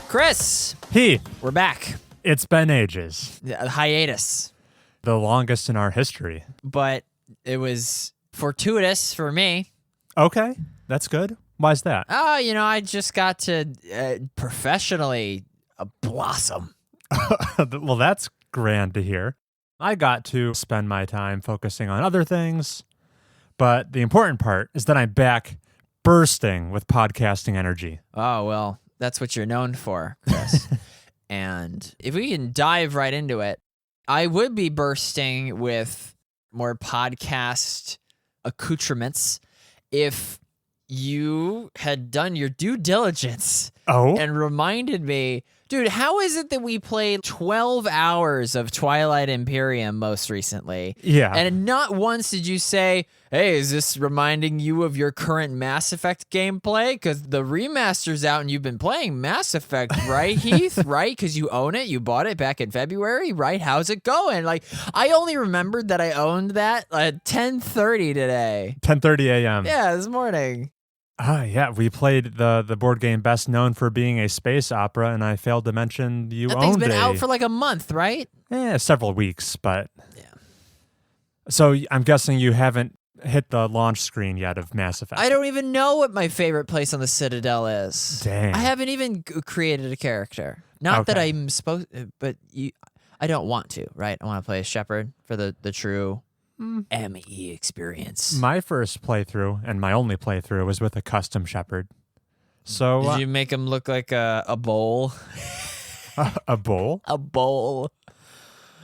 Chris, Heath, we're back. it's been ages. A hiatus, The longest in our history. but it was fortuitous for me. Okay, that's good. Why's that? I just got to professionally blossom. Well, that's grand to hear. I got to spend my time focusing on other things, but the important part is that I'm back bursting with podcasting energy. Oh, well, that's what you're known for, Chris. And if we can dive right into it, I would be bursting with more podcast accoutrements if you had done your due diligence and reminded me, dude, how is it that we played 12 hours of Twilight Imperium most recently? Yeah. And not once did you say, hey, is this reminding you of your current Mass Effect gameplay? Because the remaster's out and you've been playing Mass Effect, right, Heath? Right? Because you own it. You bought it back in February, right? How's it going? Like, I only remembered that I owned that at 10:30 today. 10:30 a.m. Yeah, this morning. Yeah, we played the board game best known for being a space opera, and I failed to mention you That owned thing's been out for like a month, right? several weeks, but... Yeah. So I'm guessing you haven't hit the launch screen yet of Mass Effect. I don't even know what my favorite place on the Citadel is. Dang. I haven't even created a character. Not that Okay. I'm supposed, but I don't want to, right? I want to play a shepherd for the true ME experience. My first playthrough, and my only playthrough, was with a custom shepherd. So Did you make him look like a bowl? a bowl? A bowl.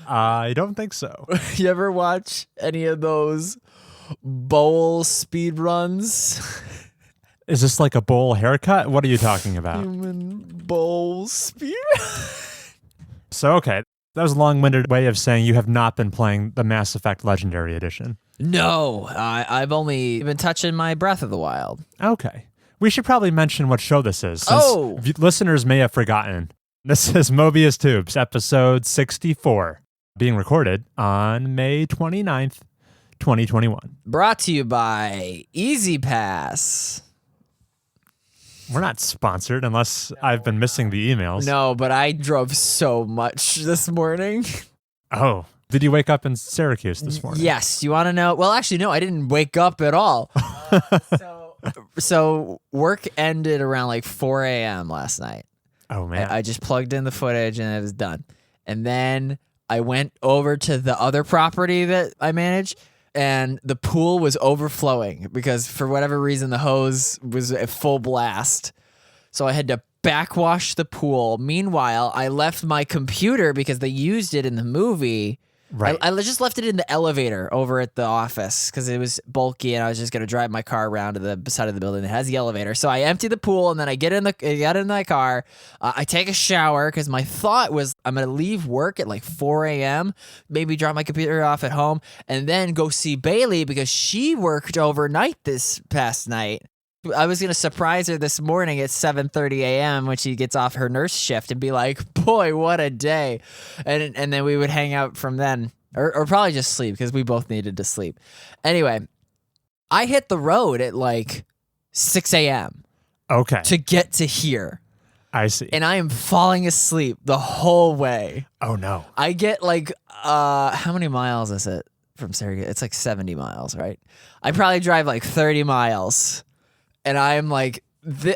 I don't think so. You ever watch any of those bowl speed runs? Is this like a bowl haircut? What are you talking about? Human bowl speed. So, okay. That was a long-winded way of saying you have not been playing the Mass Effect Legendary Edition. No, I've only been touching my Breath of the Wild. Okay. We should probably mention what show this is, since listeners may have forgotten. This is Mobius Tubes, episode 64, being recorded on May 29th, 2021. Brought to you by Easy Pass. We're not sponsored unless I've been missing the emails. No, but I drove so much this morning. Oh, did you wake up in Syracuse this morning? Yes. You want to know? Well, actually, no, I didn't wake up at all. So work ended around like 4 a.m. last night. Oh, man. I just plugged in the footage and it was done. And then I went over to the other property that I manage, and the pool was overflowing because for whatever reason the hose was at full blast. So I had to backwash the pool. Meanwhile, I left my computer because they used it in the movie. Right. I just left it in the elevator over at the office because it was bulky and I was just going to drive my car around to the side of the building that has the elevator. So I empty the pool and then I get in my car. I take a shower because my thought was I'm going to leave work at like 4 a.m., maybe drop my computer off at home, and then go see Bailey because she worked overnight this past night. I was going to surprise her this morning at 7:30 a.m. when she gets off her nurse shift and be like, boy, what a day. And then we would hang out from then or probably just sleep because we both needed to sleep. Anyway, I hit the road at like 6 a.m. Okay. to get to here. I see. And I am falling asleep the whole way. Oh, no. I get like, how many miles is it from Syracuse? It's like 70 miles, right? I probably drive like 30 miles. And I'm like,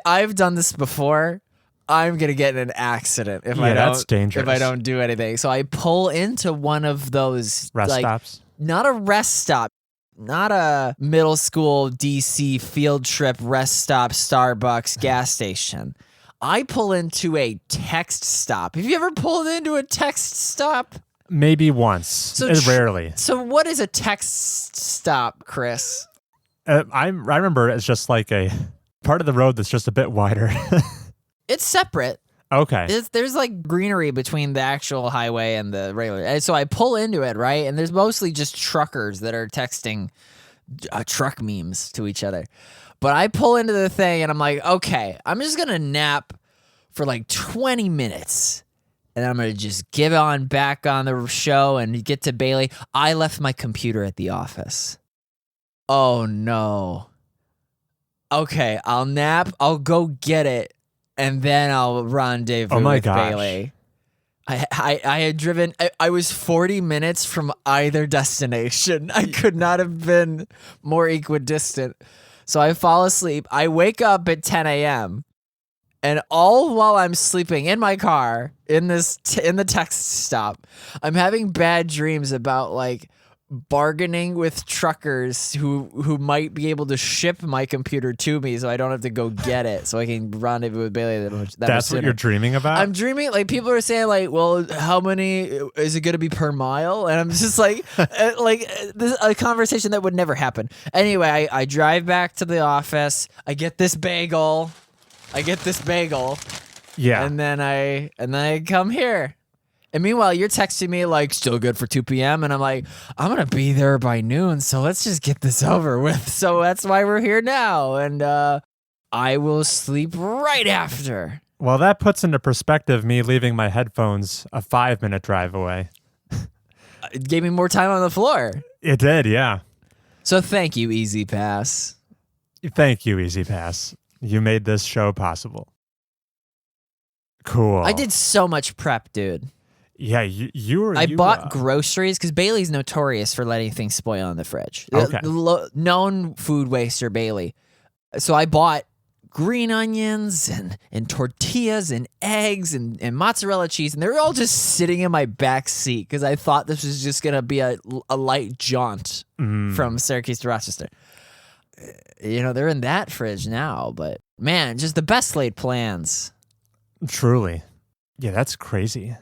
I've done this before. I'm gonna get in an accident if that's dangerous. If I don't do anything. So I pull into one of those Rest stops? Not a rest stop, not a middle school DC field trip rest stop, Starbucks gas station. I pull into a text stop. Have you ever pulled into a text stop? Maybe once. Rarely. So what is a text stop, Chris? I remember it's just like a part of the road that's just a bit wider. It's separate. Okay. There's like greenery between the actual highway and the regular. And so I pull into it, right? And there's mostly just truckers that are texting truck memes to each other. But I pull into the thing and I'm like, okay, I'm just going to nap for like 20 minutes. And I'm going to just get on back on the show and get to Bailey. I left my computer at the office. Oh, no. Okay, I'll nap. I'll go get it. and then I'll rendezvous with Bailey. I had driven. I was 40 minutes from either destination. I could not have been more equidistant. So I fall asleep. I wake up at 10 a.m. And all while I'm sleeping in my car in the Texas stop, I'm having bad dreams about like bargaining with truckers who might be able to ship my computer to me so I don't have to go get it, so I can rendezvous with Bailey. That's what you're dreaming about? I'm dreaming, like, people are saying, like, well, how many is it going to be per mile? And I'm just like, this is a conversation that would never happen. Anyway, I drive back to the office. I get this bagel. Yeah. And then I come here. And meanwhile, you're texting me like, still good for 2 p.m. And I'm like, I'm going to be there by noon, so let's just get this over with. So that's why we're here now. And I will sleep right after. Well, that puts into perspective me leaving my headphones a 5-minute drive away. It gave me more time on the floor. It did, yeah. So thank you, Easy Pass. Thank you, Easy Pass. You made this show possible. Cool. I did so much prep, dude. Yeah, you bought groceries because Bailey's notorious for letting things spoil in the fridge. Okay. Known food waster, Bailey. So I bought green onions and tortillas and eggs and mozzarella cheese, and they're all just sitting in my back seat because I thought this was just going to be a light jaunt from Syracuse to Rochester. You know, they're in that fridge now, but man, just the best laid plans. Truly. Yeah, that's crazy.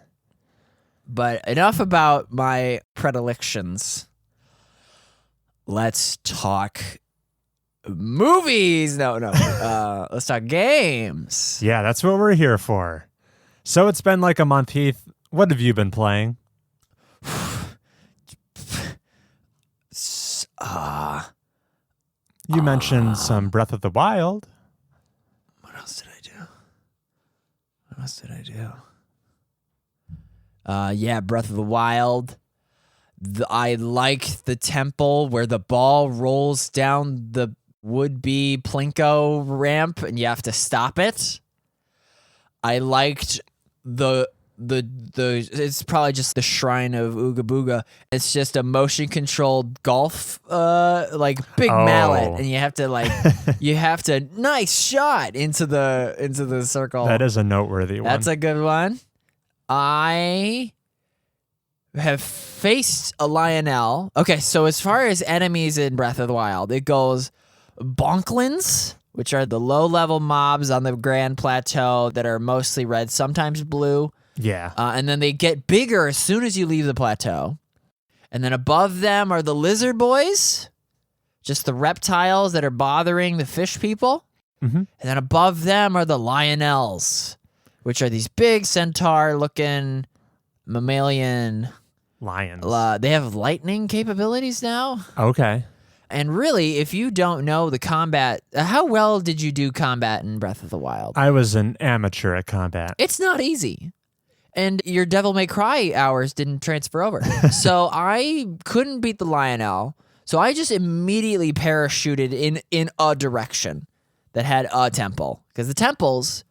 But enough about my predilections. Let's talk movies. No. Let's talk games. Yeah, that's what we're here for. So it's been like a month, Heath. What have you been playing? You mentioned some Breath of the Wild. What else did I do? Yeah, Breath of the Wild. I like the temple where the ball rolls down the would-be Plinko ramp and you have to stop it. I liked the it's probably just the Shrine of Ooga Booga. It's just a motion-controlled golf, like big mallet, and you have to nice shot into the circle. That is a noteworthy one. That's a good one. I have faced a Lionel. Okay, so as far as enemies in Breath of the Wild, it goes Bonklins, which are the low-level mobs on the Grand Plateau that are mostly red, sometimes blue. Yeah. And then they get bigger as soon as you leave the plateau. And then above them are the lizard boys, just the reptiles that are bothering the fish people. Mm-hmm. And then above them are the Lionels, which are these big centaur-looking mammalian lions. They have lightning capabilities now. Okay. And really, if you don't know the combat, how well did you do combat in Breath of the Wild? I was an amateur at combat. It's not easy. And your Devil May Cry hours didn't transfer over. So I couldn't beat the Lionel. So I just immediately parachuted in a direction that had a temple. Because the temples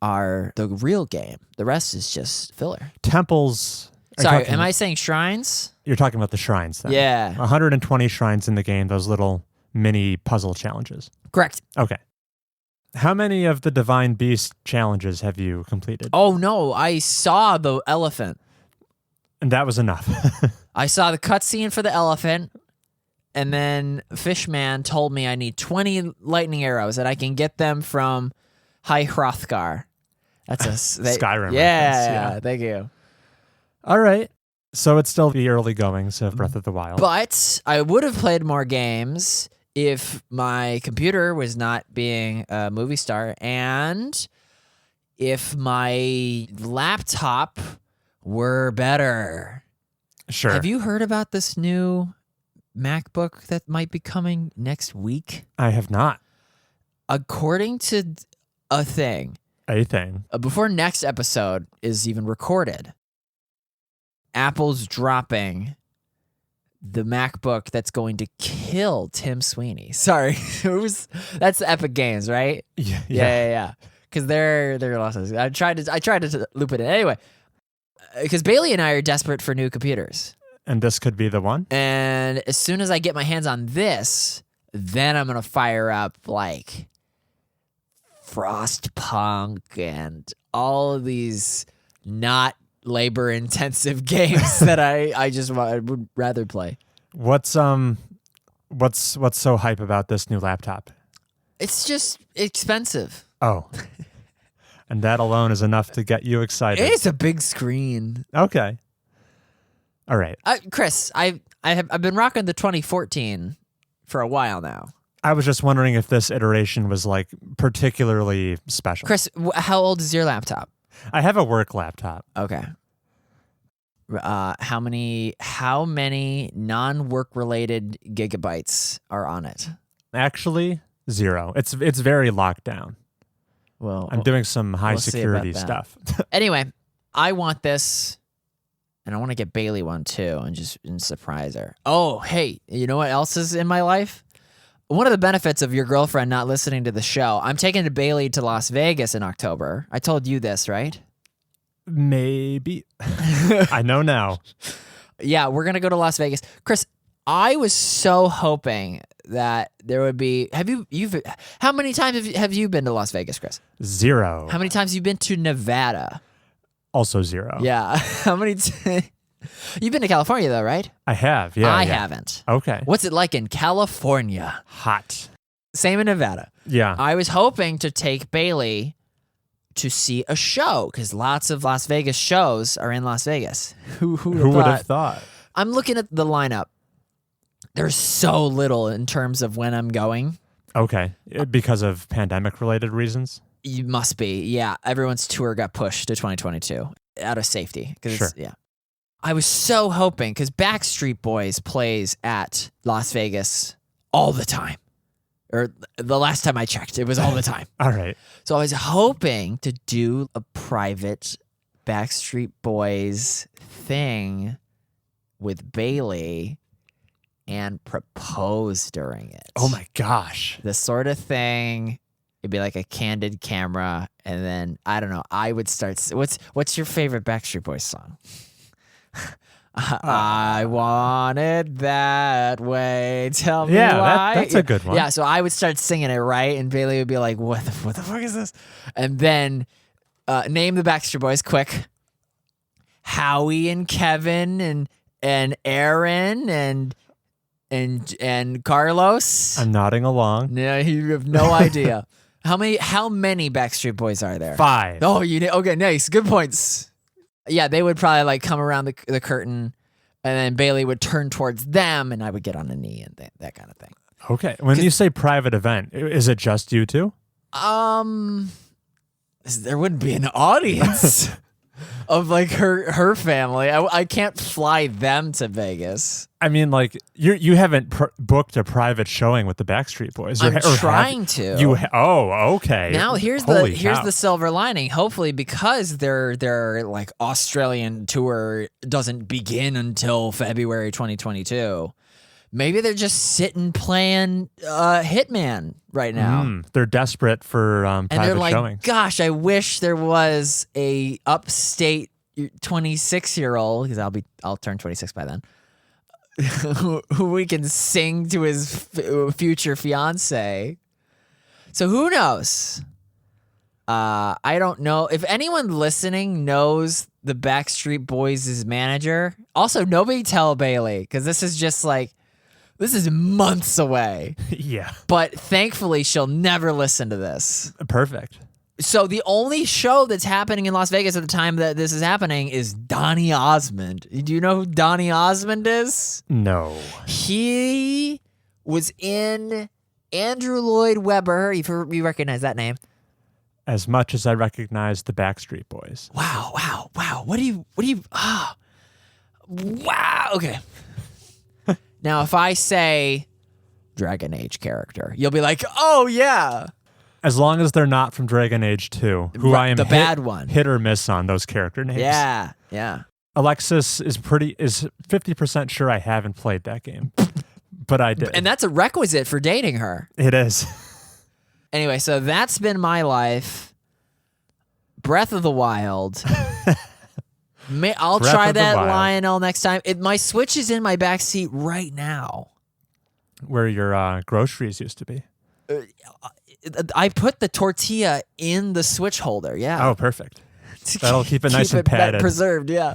are the real game. The rest is just filler. Temples. Sorry, am I saying shrines? You're talking about the shrines then. Yeah. 120 shrines in the game, those little mini puzzle challenges. Correct. Okay. How many of the Divine Beast challenges have you completed? Oh, no. I saw the elephant. And that was enough. I saw the cutscene for the elephant, and then Fishman told me I need 20 lightning arrows, and I can get them from High Hrothgar. That's a Skyrim. Yeah, thank you. All right. So it's still the early goings of Breath of the Wild. But I would have played more games if my computer was not being a movie star and if my laptop were better. Sure. Have you heard about this new MacBook that might be coming next week? I have not. According to a thing. Before next episode is even recorded, Apple's dropping the MacBook that's going to kill Tim Sweeney. Sorry. That's Epic Games, right? Yeah. because they're losses. I tried to loop it in anyway, because Bailey and I are desperate for new computers, and this could be the one. And as soon as I get my hands on this, then I'm gonna fire up like Frostpunk and all of these not labor intensive games that I would rather play. What's so hype about this new laptop? It's just expensive. Oh. And that alone is enough to get you excited. It's a big screen. Okay. All right. Chris, I've been rocking the 2014 for a while now. I was just wondering if this iteration was like particularly special. Chris, how old is your laptop? I have a work laptop. Okay. How many non-work related gigabytes are on it? Actually, 0. It's very locked down. Well, I'm doing some high security stuff. Anyway, I want this, and I want to get Bailey one too, and surprise her. Oh, hey, you know what else is in my life? One of the benefits of your girlfriend not listening to the show, I'm taking Bailey to Las Vegas in October. I told you this, right? Maybe. I know now. Yeah, we're going to go to Las Vegas. Chris, I was so hoping that there would be... How many times have you been to Las Vegas, Chris? 0. How many times have you been to Nevada? Also 0. Yeah. How many... You've been to California, though, right? I have, yeah. I haven't. Okay. What's it like in California? Hot. Same in Nevada. Yeah. I was hoping to take Bailey to see a show, because lots of Las Vegas shows are in Las Vegas. Who would have thought? I'm looking at the lineup. There's so little in terms of when I'm going. Okay. Because of pandemic-related reasons? You must be. Yeah. Everyone's tour got pushed to 2022 out of safety. Sure. Yeah. I was so hoping, because Backstreet Boys plays at Las Vegas all the time. Or the last time I checked, it was all the time. All right. So I was hoping to do a private Backstreet Boys thing with Bailey and propose during it. Oh my gosh. The sort of thing, it'd be like a candid camera, and then, I don't know, I would start... What's your favorite Backstreet Boys song? I want it that way. Tell me why. That's a good one. Yeah, so I would start singing it, right? And Bailey would be like, what the fuck is this? And then name the Backstreet Boys quick. Howie and Kevin and Aaron and Carlos. I'm nodding along. Yeah, you have no idea. How many Backstreet Boys are there? 5. Oh, okay, nice. Good points. Yeah, they would probably like come around the curtain, and then Bailey would turn towards them, and I would get on a knee and that kind of thing. Okay. When you say private event, is it just you two? There wouldn't be an audience of like her family. I can't fly them to Vegas. I mean, like you haven't booked a private showing with the Backstreet Boys. I'm trying to. Okay. Now here's the silver lining. Hopefully, because their like Australian tour doesn't begin until February 2022. Maybe they're just sitting playing Hitman right now. They're desperate for private and they're like, showings. Gosh, I wish there was a upstate 26-year-old, because I'll turn 26 by then, who we can sing to his future fiance. So who knows? I don't know. If anyone listening knows the Backstreet Boys' manager, also nobody tell Bailey, because this is months away. Yeah. But thankfully, she'll never listen to this. Perfect. So the only show that's happening in Las Vegas at the time that this is happening is Donny Osmond. Do you know who Donny Osmond is? No. He was in Andrew Lloyd Webber. You recognize that name? As much as I recognize the Backstreet Boys. Wow. What do you, wow. Okay. Now, if I say Dragon Age character, you'll be like, oh yeah. As long as they're not from Dragon Age 2, who I am the bad one. Hit or miss on those character names. Yeah. Alexis is 50% sure I haven't played that game, but I did. And that's a requisite for dating her. It is. Anyway, so that's been my life. Breath of the Wild. I'll try that Lionel next time. My Switch is in my back seat right now. Where your groceries used to be. I put the tortilla in the Switch holder, yeah. Oh, perfect. That'll keep it nice and padded. Preserved, yeah.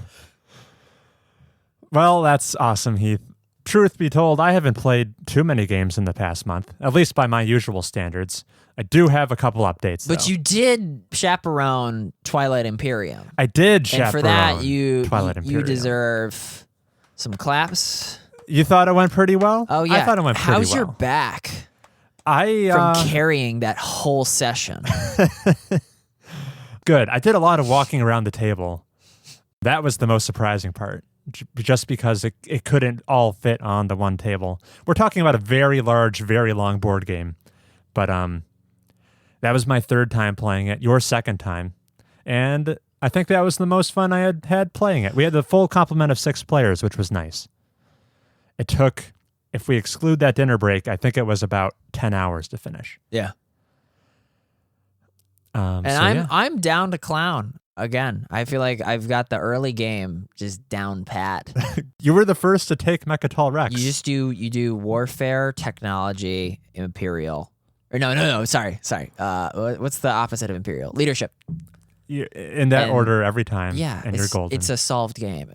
Well, that's awesome, Heath. Truth be told, I haven't played too many games in the past month, at least by my usual standards. I do have a couple updates, But though. you did chaperone Twilight Imperium. I did chaperone And for that, Twilight Imperium. you deserve some claps. You thought it went pretty well? Oh, yeah. I thought it went pretty well. How's your back from carrying that whole session? Good. I did a lot of walking around the table. That was the most surprising part, just because it couldn't all fit on the one table. We're talking about a very large, very long board game. But that was my third time playing it, your second time. And I think that was the most fun I had playing it. We had the full complement of 6 players, which was nice. It took, if we exclude that dinner break, I think it was about 10 hours to finish. Yeah. I'm down to clown again. I feel like I've got the early game just down pat. You were the first to take Mechatol Rex. You do warfare, technology, Imperial. Or no, sorry. What's the opposite of Imperial? Leadership. In that order every time. Yeah, and you're golden. It's a solved game.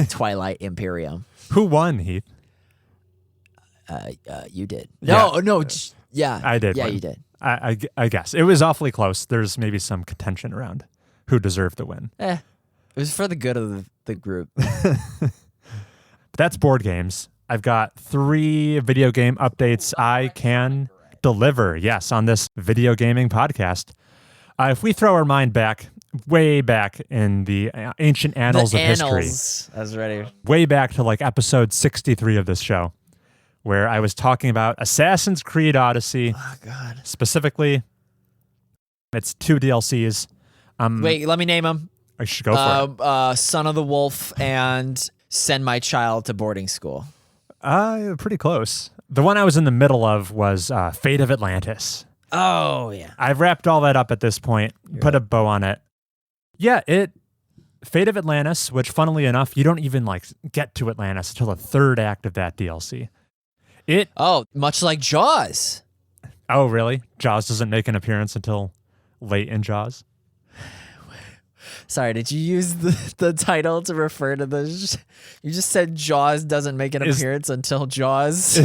Twilight Imperium. Who won, Heath? You did. Yeah. No. Yeah, I did. Yeah, win. you did. I guess it was awfully close. There's maybe some contention around who deserved the win. It was for the good of the group. That's board games. I've got 3 video game updates I can deliver. Yes, on this video gaming podcast. If we throw our mind back, way back in the ancient annals of history. I was ready. Way back to like episode 63 of this show, where I was talking about Assassin's Creed Odyssey. Oh, God. Specifically, it's 2 DLCs. Wait, let me name them. I should go for it. Son of the Wolf and Send My Child to Boarding School. Pretty close. The one I was in the middle of was Fate of Atlantis. Oh, yeah. I've wrapped all that up at this point, put a bow on it. Yeah, Fate of Atlantis, which funnily enough, you don't even like get to Atlantis until the 3rd act of that DLC. Much like Jaws. Oh, really? Jaws doesn't make an appearance until late in Jaws? Sorry, did you use the title to refer to the... You just said Jaws doesn't make an appearance until Jaws.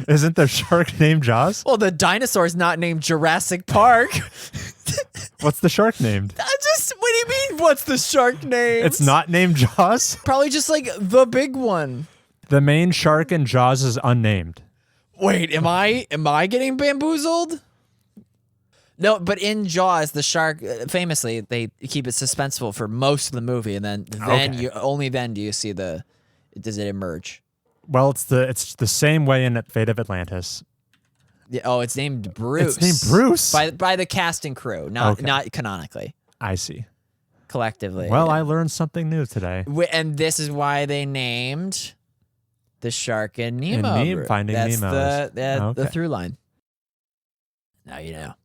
Isn't the shark named Jaws? Well, the dinosaur's not named Jurassic Park. What's the shark named? What do you mean, what's the shark named? It's not named Jaws? Probably just like the big one. The main shark in Jaws is unnamed. Wait, am I getting bamboozled? No, but in Jaws, the shark famously they keep it suspenseful for most of the movie, and then Okay. only then do you see does it emerge? Well, it's the same way in Fate of Atlantis. Yeah, it's named Bruce. It's named Bruce by the cast and crew, not canonically. I see. Collectively. Well, I learned something new today. And this is why they named the shark in Nemo. Finding That's Nemo. the through line. Now you know.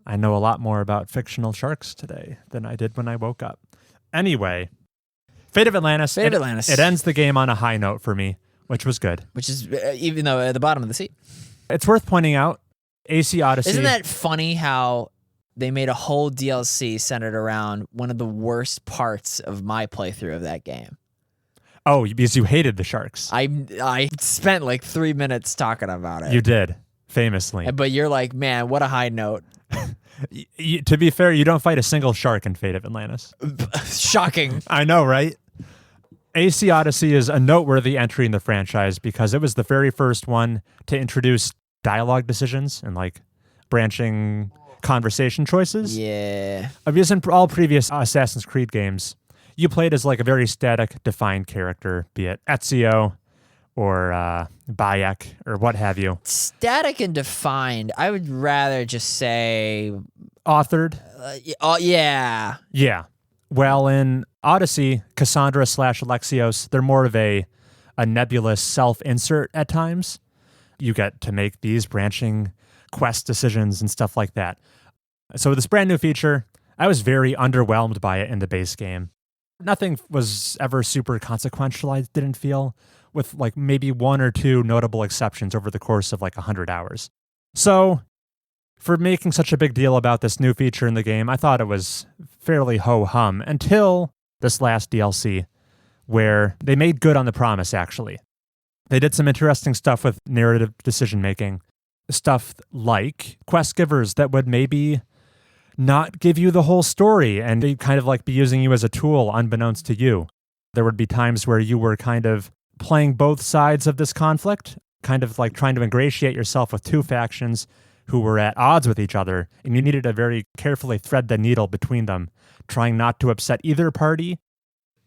I know a lot more about fictional sharks today than I did when I woke up. Anyway, Fate of Atlantis. It ends the game on a high note for me, which was good. Which is, even though at the bottom of the seat. It's worth pointing out, AC Odyssey. Isn't that funny how they made a whole DLC centered around one of the worst parts of my playthrough of that game? Oh, because you hated the sharks. I spent like 3 minutes talking about it. You did, famously. But you're like, man, what a high note. To be fair, you don't fight a single shark in Fate of Atlantis. Shocking. I know, right? AC Odyssey is a noteworthy entry in the franchise because it was the very first one to introduce dialogue decisions and like branching conversation choices. Yeah. Because in all previous Assassin's Creed games, you played as like a very static, defined character, be it Ezio or Bayek or what have you. Static and defined. I would rather just say authored. Yeah. Yeah. Well, in Odyssey, Cassandra / Alexios, they're more of a nebulous self-insert at times. You get to make these branching quest decisions and stuff like that. So this brand new feature, I was very underwhelmed by it in the base game. Nothing was ever super consequential, I didn't feel, with like maybe one or two notable exceptions over the course of like 100 hours. So, for making such a big deal about this new feature in the game, I thought it was fairly ho-hum until this last DLC, where they made good on the promise, actually. They did some interesting stuff with narrative decision-making. Stuff like quest givers that would maybe not give you the whole story and they'd kind of like be using you as a tool unbeknownst to you. There would be times where you were kind of playing both sides of this conflict, kind of like trying to ingratiate yourself with two factions who were at odds with each other, and you needed to very carefully thread the needle between them, trying not to upset either party.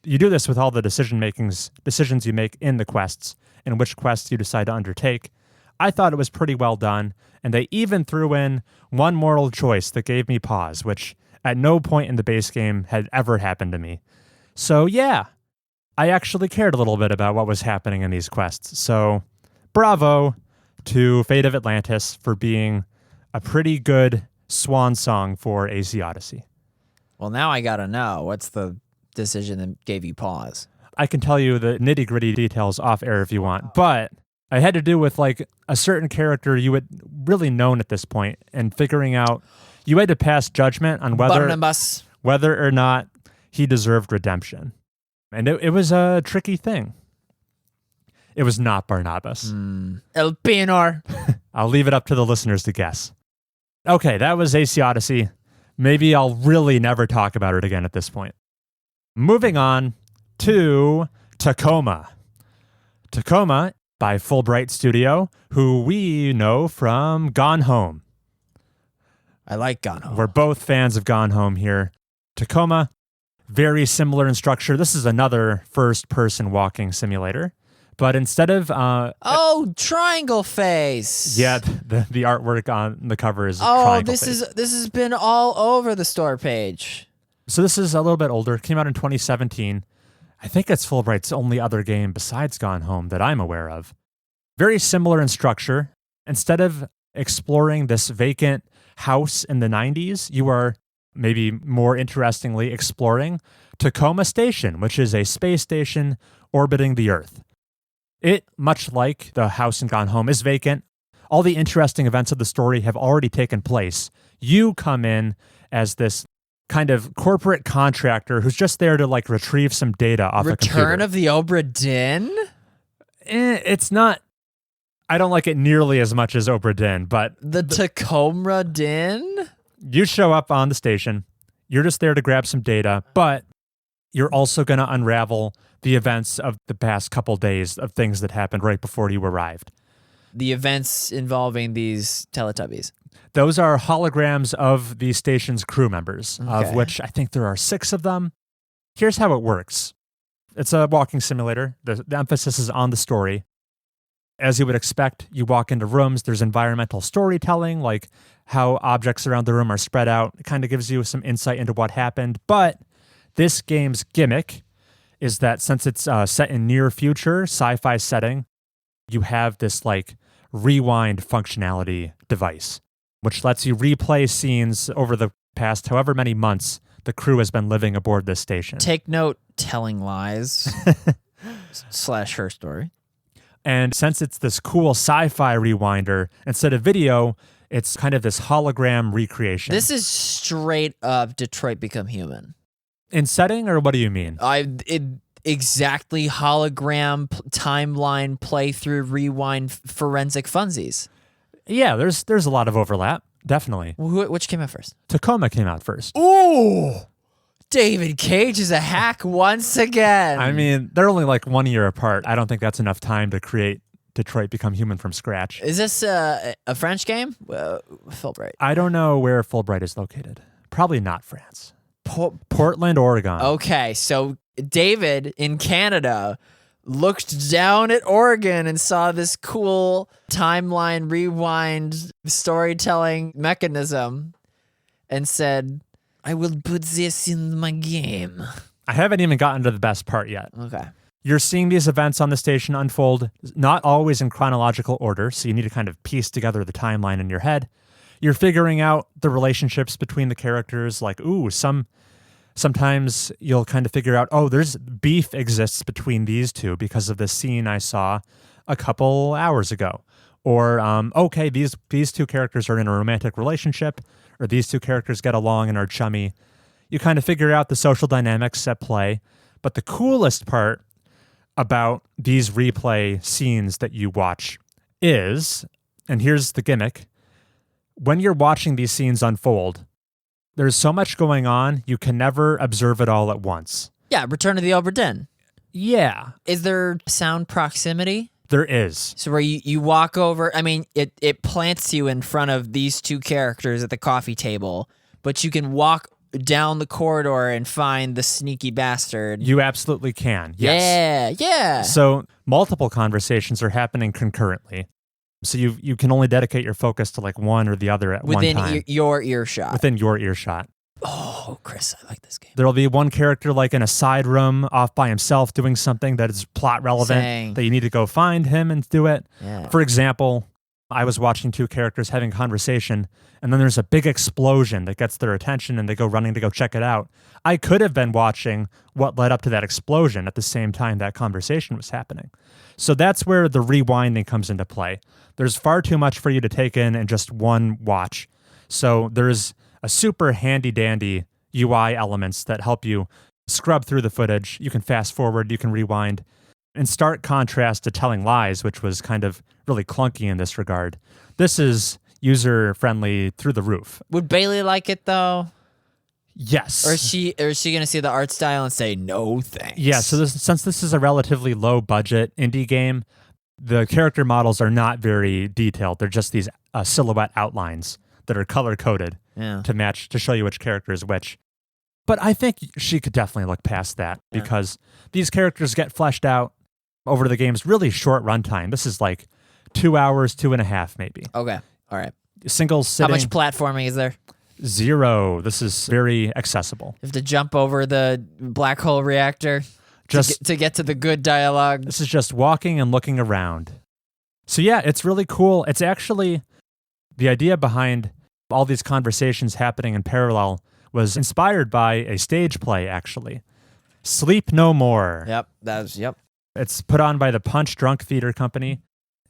You do this with all the decisions you make in the quests and which quests you decide to undertake. I thought it was pretty well done, and they even threw in one moral choice that gave me pause, which at no point in the base game had ever happened to me. So yeah, I actually cared a little bit about what was happening in these quests. So bravo to Fate of Atlantis for being a pretty good swan song for AC Odyssey. Well, now I gotta know, what's the decision that gave you pause? I can tell you the nitty-gritty details off air if you want, but I had to do with like a certain character you had really known at this point and figuring out you had to pass judgment on whether or not he deserved redemption. And it was a tricky thing. It was not Barnabas. El Pinor. I'll leave it up to the listeners to guess. Okay, that was AC Odyssey. Maybe I'll really never talk about it again at this point. Moving on to Tacoma. Tacoma by Fulbright Studio, who we know from Gone Home. I like Gone Home. We're both fans of Gone Home here. Tacoma, very similar in structure. This is another first-person walking simulator. But instead of... triangle face. Yeah, the artwork on the cover is triangle face. This has been all over the store page. So this is a little bit older. It came out in 2017. I think it's Fulbright's only other game besides Gone Home that I'm aware of. Very similar in structure. Instead of exploring this vacant house in the 90s, you are maybe more interestingly exploring Tacoma Station, which is a space station orbiting the Earth. It, much like the house in Gone Home, is vacant. All the interesting events of the story have already taken place. You come in as this kind of corporate contractor who's just there to like retrieve some data off a computer. Return of the Obra Dinn? It's not... I don't like it nearly as much as Obra Dinn, but... The Tacoma Dinn? You show up on the station. You're just there to grab some data, but you're also going to unravel the events of the past couple days of things that happened right before you arrived. The events involving these Teletubbies. Those are holograms of the station's crew members, of which I think there are 6 of them. Here's how it works. It's a walking simulator. The emphasis is on the story. As you would expect, you walk into rooms. There's environmental storytelling, like how objects around the room are spread out. It kind of gives you some insight into what happened. But this game's gimmick is that since it's set in near future sci-fi setting, you have this like rewind functionality device, which lets you replay scenes over the past however many months the crew has been living aboard this station. Take note, telling lies / her story. And since it's this cool sci-fi rewinder, instead of video, it's kind of this hologram recreation. This is straight up Detroit Become Human. In setting, or what do you mean? Exactly hologram timeline playthrough rewind forensic funsies. Yeah, there's a lot of overlap, definitely. Which came out first? Tacoma came out first. Ooh! David Cage is a hack once again. I mean, they're only like 1 year apart. I don't think that's enough time to create Detroit Become Human from scratch. Is this a French game? Fulbright. I don't know where Fulbright is located. Probably not France. Portland, Oregon. Okay, so David in Canada looked down at Oregon and saw this cool timeline rewind storytelling mechanism and said, I will put this in my game. I haven't even gotten to the best part yet. Okay. You're seeing these events on the station unfold, not always in chronological order, so you need to kind of piece together the timeline in your head. you're figuring out the relationships between the characters. Like, ooh, sometimes you'll kind of figure out, oh, there's beef exists between these two because of this scene I saw a couple hours ago. Or, okay, these two characters are in a romantic relationship, or these two characters get along and are chummy. You kind of figure out the social dynamics at play. But the coolest part about these replay scenes that you watch is, and here's the gimmick, when you're watching these scenes unfold, there's so much going on, you can never observe it all at once. Yeah, Return of the Obra Dinn. Yeah. Is there sound proximity? There is. So where you walk over, I mean, it plants you in front of these two characters at the coffee table, but you can walk down the corridor and find the sneaky bastard. You absolutely can. Yes. Yeah. So multiple conversations are happening concurrently. So you can only dedicate your focus to like one or the other at one time. Within your earshot. Within your earshot. Oh, Chris, I like this game. There'll be one character like in a side room off by himself doing something that is plot relevant that you need to go find him and do it. Yeah. For example, I was watching two characters having a conversation, and then there's a big explosion that gets their attention and they go running to go check it out. I could have been watching what led up to that explosion at the same time that conversation was happening. So that's where the rewinding comes into play. There's far too much for you to take in just one watch. So there's a super handy-dandy UI elements that help you scrub through the footage. You can fast forward, you can rewind. In stark contrast to Telling Lies, which was kind of really clunky in this regard, this is user-friendly through the roof. Would Bailey like it, though? Yes. Or is she going to see the art style and say, no thanks? Yeah, so since this is a relatively low-budget indie game, the character models are not very detailed. They're just these silhouette outlines that are color-coded to match, to show you which character is which. But I think she could definitely look past that because these characters get fleshed out over the game's really short runtime. This is like 2 hours, 2.5 maybe. Okay, all right. Single sitting. How much platforming is there? 0. This is very accessible. You have to jump over the black hole reactor to get to the good dialogue. This is just walking and looking around. So yeah, it's really cool. It's actually, the idea behind all these conversations happening in parallel was inspired by a stage play, actually. Sleep No More. Yep. It's put on by the Punch Drunk Theater Company.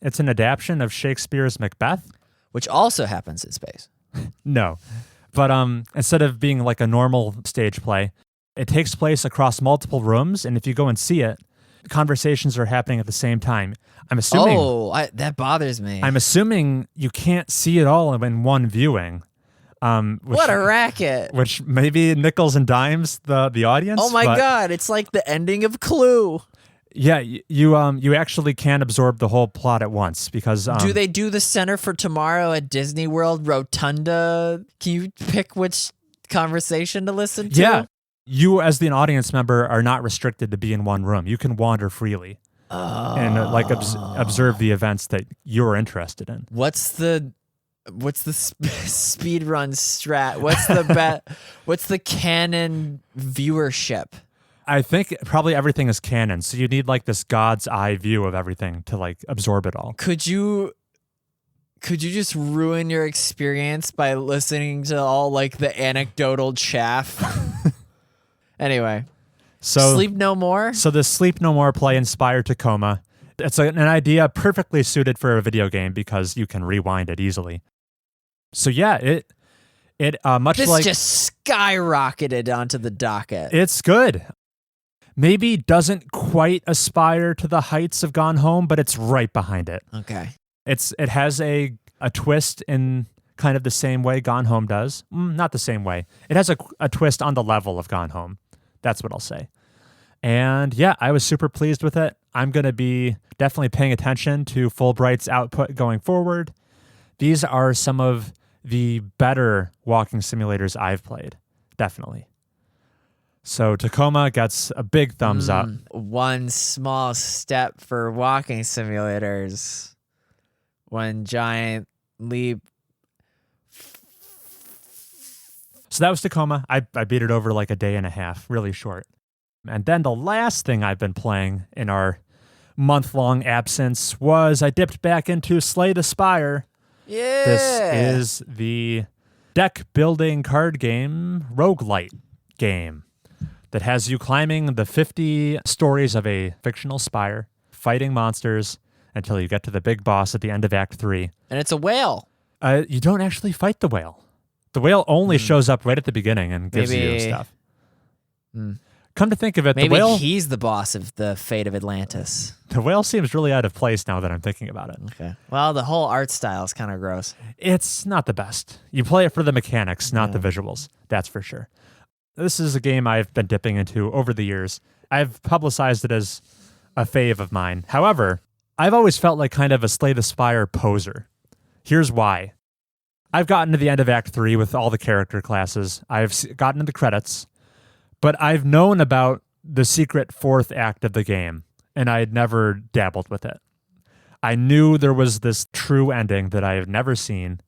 It's an adaptation of Shakespeare's Macbeth. Which also happens in space. No. But instead of being like a normal stage play, it takes place across multiple rooms, and if you go and see it, conversations are happening at the same time. I'm assuming... that bothers me. I'm assuming you can't see it all in one viewing. What a racket. Which maybe nickels and dimes the audience. Oh my God, it's like the ending of Clue. Yeah, you actually can absorb the whole plot at once because... do they do the Center for Tomorrow at Disney World Rotunda? Can you pick which conversation to listen to? Yeah. You, as the audience member, are not restricted to be in one room. You can wander freely and observe the events that you're interested in. What's the speed run strat? What's the canon viewership? I think probably everything is canon, so you need like this God's eye view of everything to like absorb it all. Could you just ruin your experience by listening to all like the anecdotal chaff? Anyway, so Sleep No More. So the Sleep No More play inspired Tacoma. It's an idea perfectly suited for a video game because you can rewind it easily. So yeah, it much this like just skyrocketed onto the docket. It's good. Maybe doesn't quite aspire to the heights of Gone Home, but it's right behind it. Okay. It has a twist in kind of the same way Gone Home does. Not the same way. It has a twist on the level of Gone Home. That's what I'll say. And yeah, I was super pleased with it. I'm going to be definitely paying attention to Fulbright's output going forward. These are some of the better walking simulators I've played. Definitely. So Tacoma gets a big thumbs up. One small step for walking simulators. One giant leap. So that was Tacoma. I beat it over like a day and a half, really short. And then the last thing I've been playing in our month-long absence was I dipped back into Slay the Spire. Yeah. This is the deck building card game roguelite game that has you climbing the 50 stories of a fictional spire, fighting monsters until you get to the big boss at the end of Act 3. And it's a whale. You don't actually fight the whale. The whale only shows up right at the beginning and gives you stuff. Come to think of it, maybe the whale... he's the boss of the fate of Atlantis. The whale seems really out of place now that I'm thinking about it. Okay. Well, the whole art style is kind of gross. It's not the best. You play it for the mechanics, not the visuals. That's for sure. This is a game I've been dipping into over the years. I've publicized it as a fave of mine. However, I've always felt like kind of a Slay the Spire poser. Here's why. I've gotten to the end of Act 3 with all the character classes. I've gotten to the credits. But I've known about the secret fourth act of the game, and I had never dabbled with it. I knew there was this true ending that I have never seen,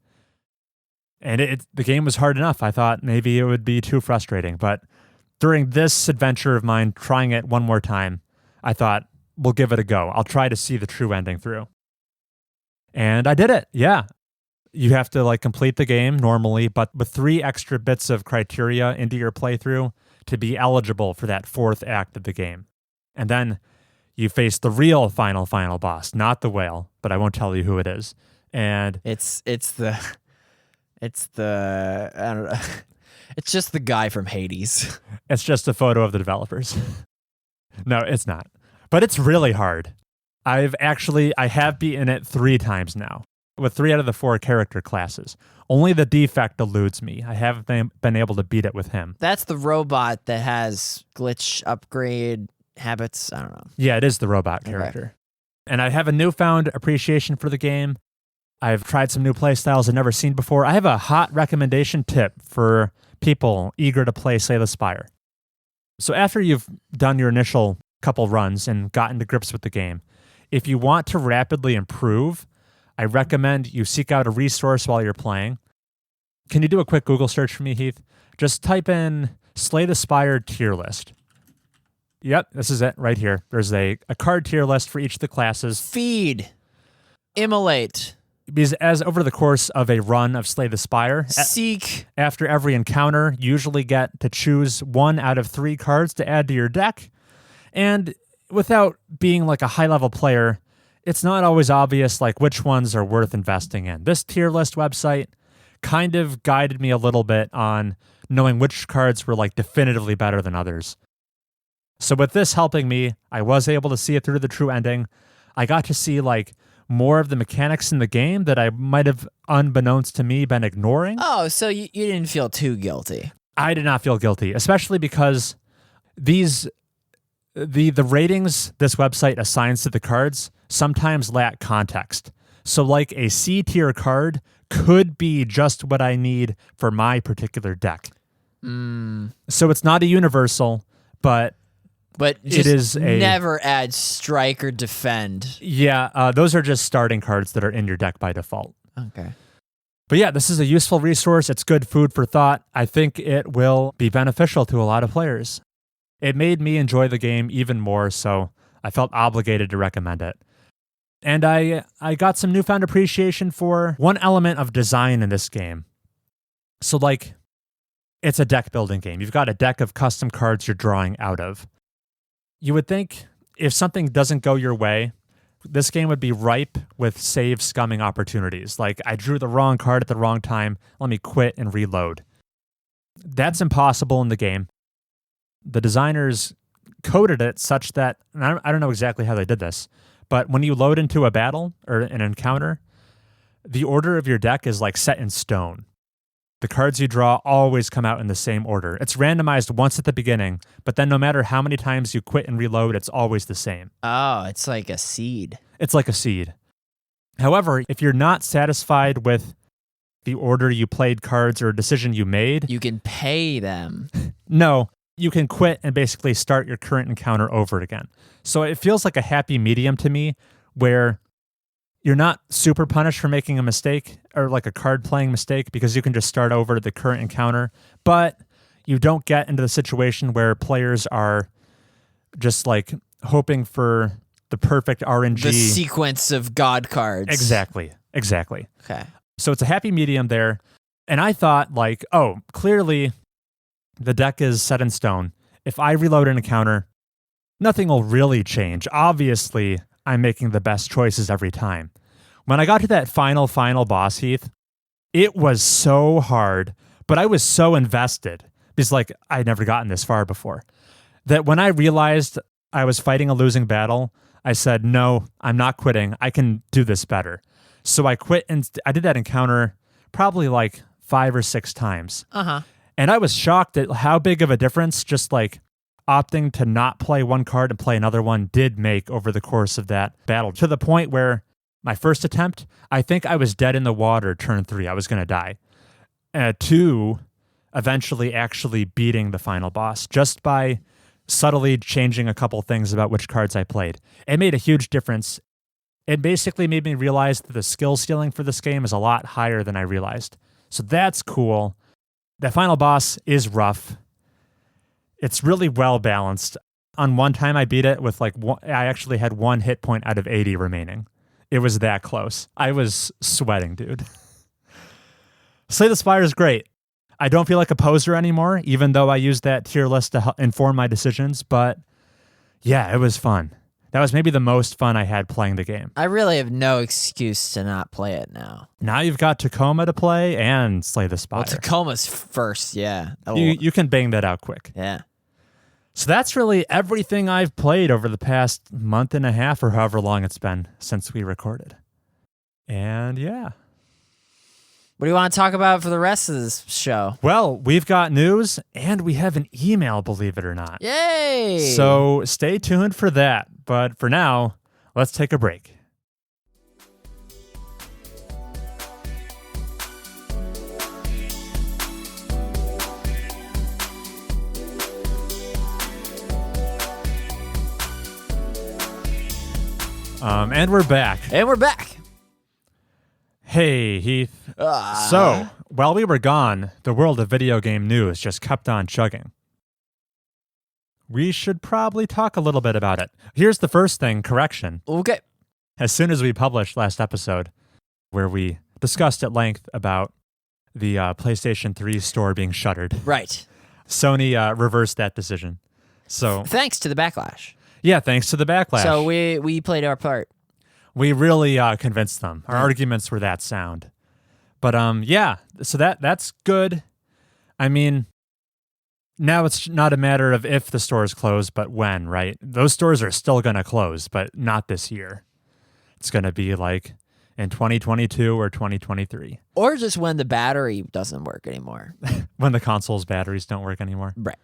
and the game was hard enough. I thought maybe it would be too frustrating, but during this adventure of mine, trying it one more time, I thought, we'll give it a go. I'll try to see the true ending through. And I did it, yeah. You have to complete the game normally, but with 3 extra bits of criteria into your playthrough to be eligible for that fourth act of the game. And then you face the real final boss, not the whale, but I won't tell you who it is. And it's the I don't know. It's just the guy from Hades. It's just a photo of the developers. No, it's not. But it's really hard. I have beaten it 3 times now, with 3 out of the 4 character classes. Only the defect eludes me. I haven't been able to beat it with him. That's the robot that has glitch upgrade habits. I don't know. Yeah, it is the robot character. Okay. And I have a newfound appreciation for the game. I've tried some new play styles I've never seen before. I have a hot recommendation tip for people eager to play Slay the Spire. So after you've done your initial couple runs and gotten to grips with the game, if you want to rapidly improve, I recommend you seek out a resource while you're playing. Can you do a quick Google search for me, Heath? Just type in Slay the Spire tier list. Yep, this is it right here. There's a card tier list for each of the classes. Feed. Immolate. Because as over the course of a run of Slay the Spire, Seek. After every encounter, you usually get to choose 1 out of 3 cards to add to your deck. And without being a high-level player, it's not always obvious which ones are worth investing in. This tier list website kind of guided me a little bit on knowing which cards were definitively better than others. So with this helping me, I was able to see it through the true ending. I got to see more of the mechanics in the game that I might have, unbeknownst to me, been ignoring. Oh, so you didn't feel too guilty. I did not feel guilty, especially because the ratings this website assigns to the cards sometimes lack context. So a C tier card could be just what I need for my particular deck. So it's not a universal, but it is never add strike or defend. Yeah, those are just starting cards that are in your deck by default. Okay. But yeah, this is a useful resource. It's good food for thought. I think it will be beneficial to a lot of players. It made me enjoy the game even more, so I felt obligated to recommend it. And I got some newfound appreciation for one element of design in this game. So it's a deck building game. You've got a deck of custom cards you're drawing out of. You would think if something doesn't go your way, this game would be ripe with save scumming opportunities. I drew the wrong card at the wrong time. Let me quit and reload. That's impossible in the game. The designers coded it such that, and I don't know exactly how they did this, but when you load into a battle or an encounter, the order of your deck is set in stone. The cards you draw always come out in the same order. It's randomized once at the beginning, but then no matter how many times you quit and reload, it's always the same. Oh, it's like a seed. It's like a seed. However, if you're not satisfied with the order you played cards or a decision you made, you can pay them. No, you can quit and basically start your current encounter over again. So it feels like a happy medium to me where you're not super punished for making a mistake or a card playing mistake because you can just start over the current encounter, but you don't get into the situation where players are just hoping for the perfect RNG. The sequence of God cards. Exactly. Okay. So it's a happy medium there. And I thought, like, oh, clearly the deck is set in stone. If I reload an encounter, nothing will really change. Obviously, I'm making the best choices every time. When I got to that final boss, Heath, it was so hard, but I was so invested because, like, I'd never gotten this far before, that when I realized I was fighting a losing battle, I said, no, I'm not quitting. I can do this better. So I quit, and I did that encounter probably like 5 or 6 times. And I was shocked at how big of a difference just like opting to not play one card and play another one did make over the course of that battle, to the point where my first attempt, I think I was dead in the water turn 3. I was going to die. 2, eventually actually beating the final boss just by subtly changing a couple things about which cards I played. It made a huge difference. It basically made me realize that the skill ceiling for this game is a lot higher than I realized. So that's cool. That final boss is rough. It's really well balanced. On one time I beat it with like I actually had 1 hit point out of 80 remaining. It was that close. I was sweating, dude. Slay the Spire is great. I don't feel like a poser anymore, even though I used that tier list to inform my decisions. But yeah, it was fun. That was maybe the most fun I had playing the game. I really have no excuse to not play it now. Now you've got Tacoma to play and Slay the Spire. Well, Tacoma's first, yeah. You can bang that out quick. Yeah. So that's really everything I've played over the past month and a half or however long it's been since we recorded. And yeah. What do you want to talk about for the rest of this show? Well, we've got news and we have an email, believe it or not. Yay! So stay tuned for that. But for now, let's take a break. And we're back. Hey, Heath. So, while we were gone, the world of video game news just kept on chugging. We should probably talk a little bit about it. Here's the first thing, correction. Okay. As soon as we published last episode, where we discussed at length about the PlayStation 3 store being shuttered. Right. Sony reversed that decision. So thanks to the backlash. Yeah, thanks to the backlash. So we played our part. We really convinced them. Our arguments were that sound. But yeah, so that's good. I mean, now it's not a matter of if the store is closed, but when, right? Those stores are still going to close, but not this year. It's going to be like in 2022 or 2023. Or just when the battery doesn't work anymore. When the console's batteries don't work anymore. Right.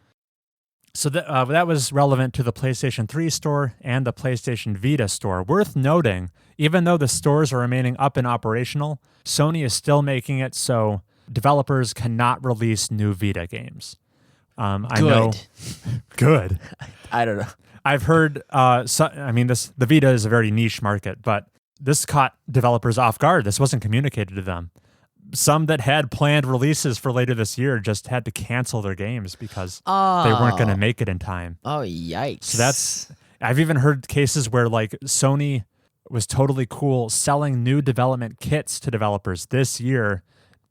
So that was relevant to the PlayStation 3 store and the PlayStation Vita store. Worth noting, even though the stores are remaining up and operational, Sony is still making it so developers cannot release new Vita games. I know. Good. I don't know. I've heard, the Vita is a very niche market, but this caught developers off guard. This wasn't communicated to them. Some that had planned releases for later this year just had to cancel their games because they weren't going to make it in time. Oh, yikes. So I've even heard cases where like Sony was totally cool selling new development kits to developers this year,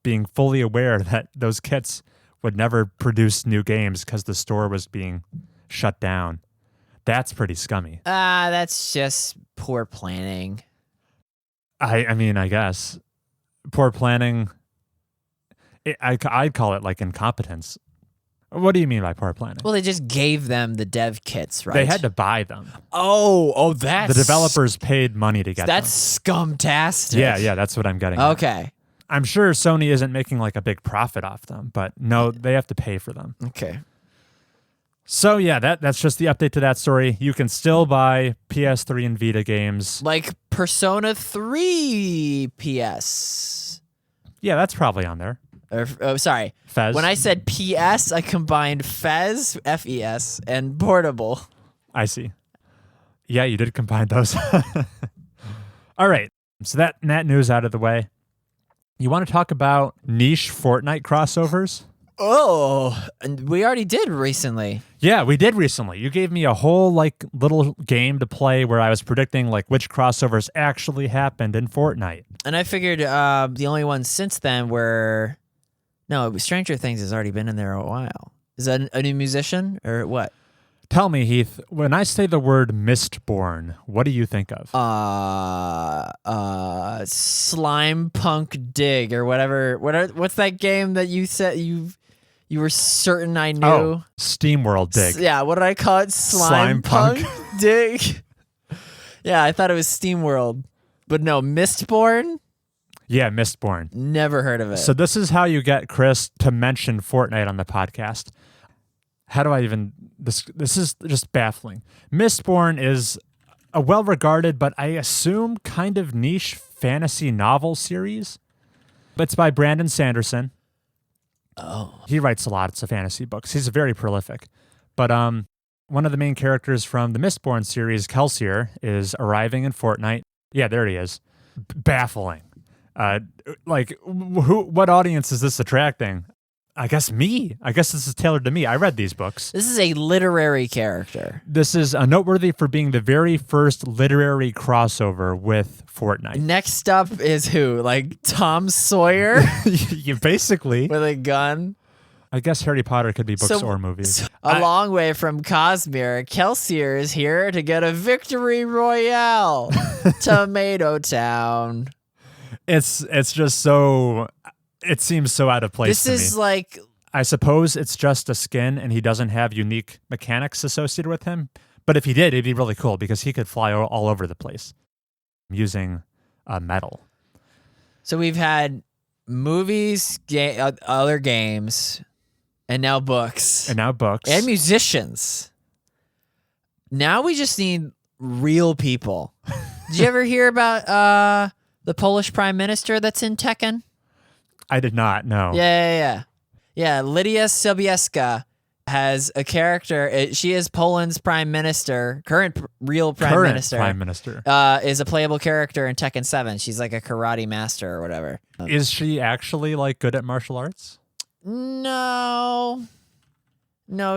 being fully aware that those kits would never produce new games because the store was being shut down. That's pretty scummy. That's just poor planning. I mean, I guess. Poor planning. I'd call it like incompetence. What do you mean by poor planning? Well, they just gave them the dev kits, right? They had to buy them. Oh, that's... The developers paid money to get them. That's scumtastic. Yeah, that's what I'm getting at. Okay. I'm sure Sony isn't making like a big profit off them, but no, they have to pay for them. Okay. So yeah, that's just the update to that story. You can still buy PS3 and Vita games. Like Persona 3 PS. Yeah, that's probably on there. Sorry. Fez. When I said PS, I combined Fez, F-E-S, and Portable. I see. Yeah, you did combine those. All right. So that news out of the way. You want to talk about niche Fortnite crossovers? Oh, and we already did recently. Yeah, we did recently. You gave me a whole little game to play where I was predicting which crossovers actually happened in Fortnite. And I figured the only ones since then were Stranger Things has already been in there a while. Is that a new musician or what? Tell me, Heath, when I say the word Mistborn, what do you think of? Slime Punk Dig or whatever. What's that game that you said you were certain I knew? Oh, SteamWorld Dig. Yeah, what did I call it? Slime Punk Dig. Yeah, I thought it was SteamWorld. But no, Mistborn? Yeah, Mistborn. Never heard of it. So this is how you get Chris to mention Fortnite on the podcast. How do I even... This is just baffling. Mistborn is a well-regarded, but I assume kind of niche fantasy novel series. It's by Brandon Sanderson. Oh. He writes lots of fantasy books. He's very prolific. But one of the main characters from the Mistborn series, Kelsier, is arriving in Fortnite. Yeah, there he is. Baffling. What audience is this attracting? I guess me. I guess this is tailored to me. I read these books. This is a literary character. This is noteworthy for being the very first literary crossover with Fortnite. Next up is who? Tom Sawyer? You basically. With a gun? I guess Harry Potter could be books or movies. A long way from Cosmere, Kelsier is here to get a victory royale. Tomato Town. It's just so... It seems so out of place to me. This is I suppose it's just a skin and he doesn't have unique mechanics associated with him. But if he did, it'd be really cool because he could fly all over the place using metal. So we've had movies, other games, and now books. And musicians. Now we just need real people. Did you ever hear about the Polish Prime Minister that's in Tekken? I did not, no. Yeah, Lydia Sobieska has a character. She is Poland's prime minister, current prime minister. Is a playable character in Tekken 7. She's like a karate master or whatever. Is she actually good at martial arts? No,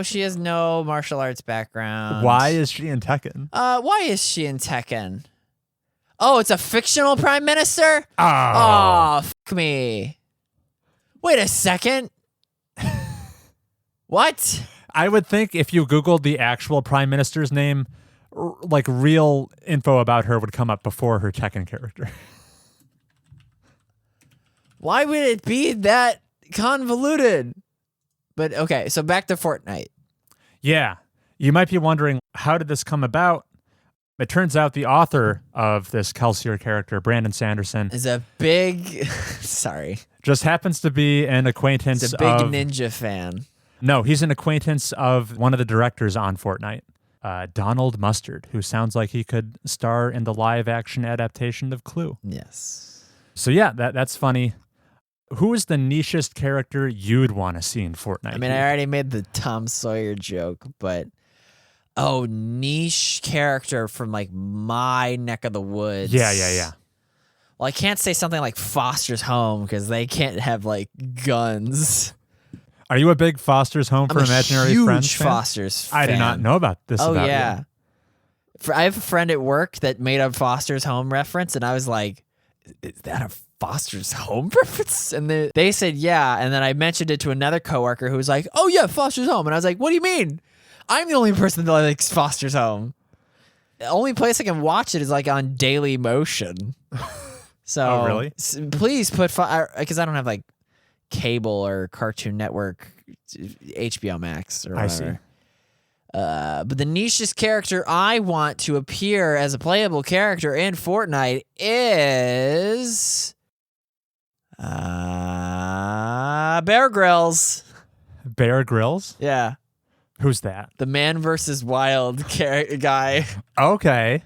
she has no martial arts background. Why is she in Tekken? Why is she in Tekken? Oh, it's a fictional prime minister? Oh, fuck me. Wait a second. What? I would think if you Googled the actual prime minister's name, real info about her would come up before her Tekken character. Why would it be that convoluted? But okay, so back to Fortnite. Yeah. You might be wondering, how did this come about? It turns out the author of this Kelsier character, Brandon Sanderson, is a big... Sorry. Just happens to be an acquaintance of... He's a big Ninja fan. No, he's an acquaintance of one of the directors on Fortnite, Donald Mustard, who sounds like he could star in the live-action adaptation of Clue. Yes. So yeah, that's funny. Who is the nichest character you'd want to see in Fortnite? I mean, I already made the Tom Sawyer joke, but... Oh, niche character from my neck of the woods. Yeah. Well, I can't say something like Foster's Home because they can't have guns. Are you a big Foster's Home for Imaginary Friends fan? Huge Foster's fan. I did not know about this. Oh, about yeah. I have a friend at work that made a Foster's Home reference, and I was like, is that a Foster's Home reference? And they said, yeah. And then I mentioned it to another coworker who was like, oh, yeah, Foster's Home. And I was like, what do you mean? I'm the only person that likes Foster's Home. The only place I can watch it is on Daily Motion. So, oh, really? Please put, because I don't have cable or Cartoon Network, HBO Max or whatever. I see. But the nichest character I want to appear as a playable character in Fortnite is Bear Grylls. Bear Grylls? Yeah. Who's that? The Man vs. Wild guy. Okay.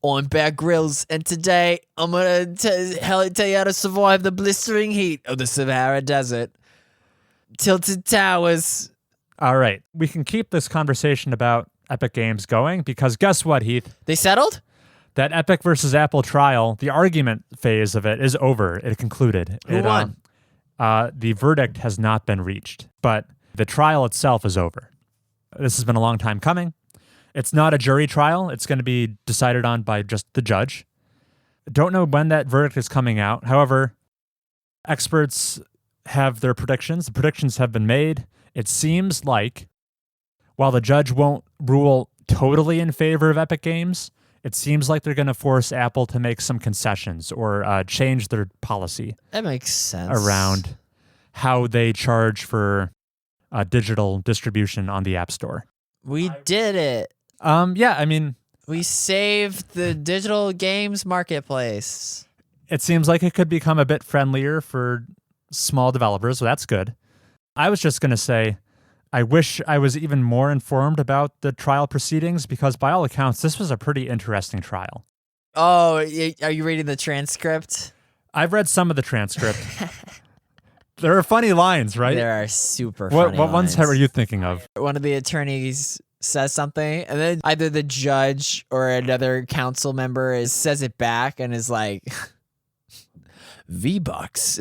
I'm Bear Grylls, and today I'm going to tell you how to survive the blistering heat of the Sahara Desert. Tilted Towers. All right. We can keep this conversation about Epic Games going because guess what, Heath? They settled? That Epic versus Apple trial, the argument phase of it is over. It concluded. Who won? the verdict has not been reached, but the trial itself is over. This has been a long time coming. It's not a jury trial. It's going to be decided on by just the judge. Don't know when that verdict is coming out. However, experts have their predictions. The predictions have been made. It seems like while the judge won't rule totally in favor of Epic Games, it seems like they're going to force Apple to make some concessions or change their policy. That makes sense. Around how they charge for digital distribution on the App Store. We did it. Yeah, I mean, we saved the digital games marketplace. It seems like it could become a bit friendlier for small developers, so that's good. I was just going to say, I wish I was even more informed about the trial proceedings because by all accounts, this was a pretty interesting trial. Oh, are you reading the transcript? I've read some of the transcript. There are funny lines, right? There are super funny What ones lines. were you thinking of? One of the attorneys says something, and then either the judge or another council member says it back and is like, V-Bucks.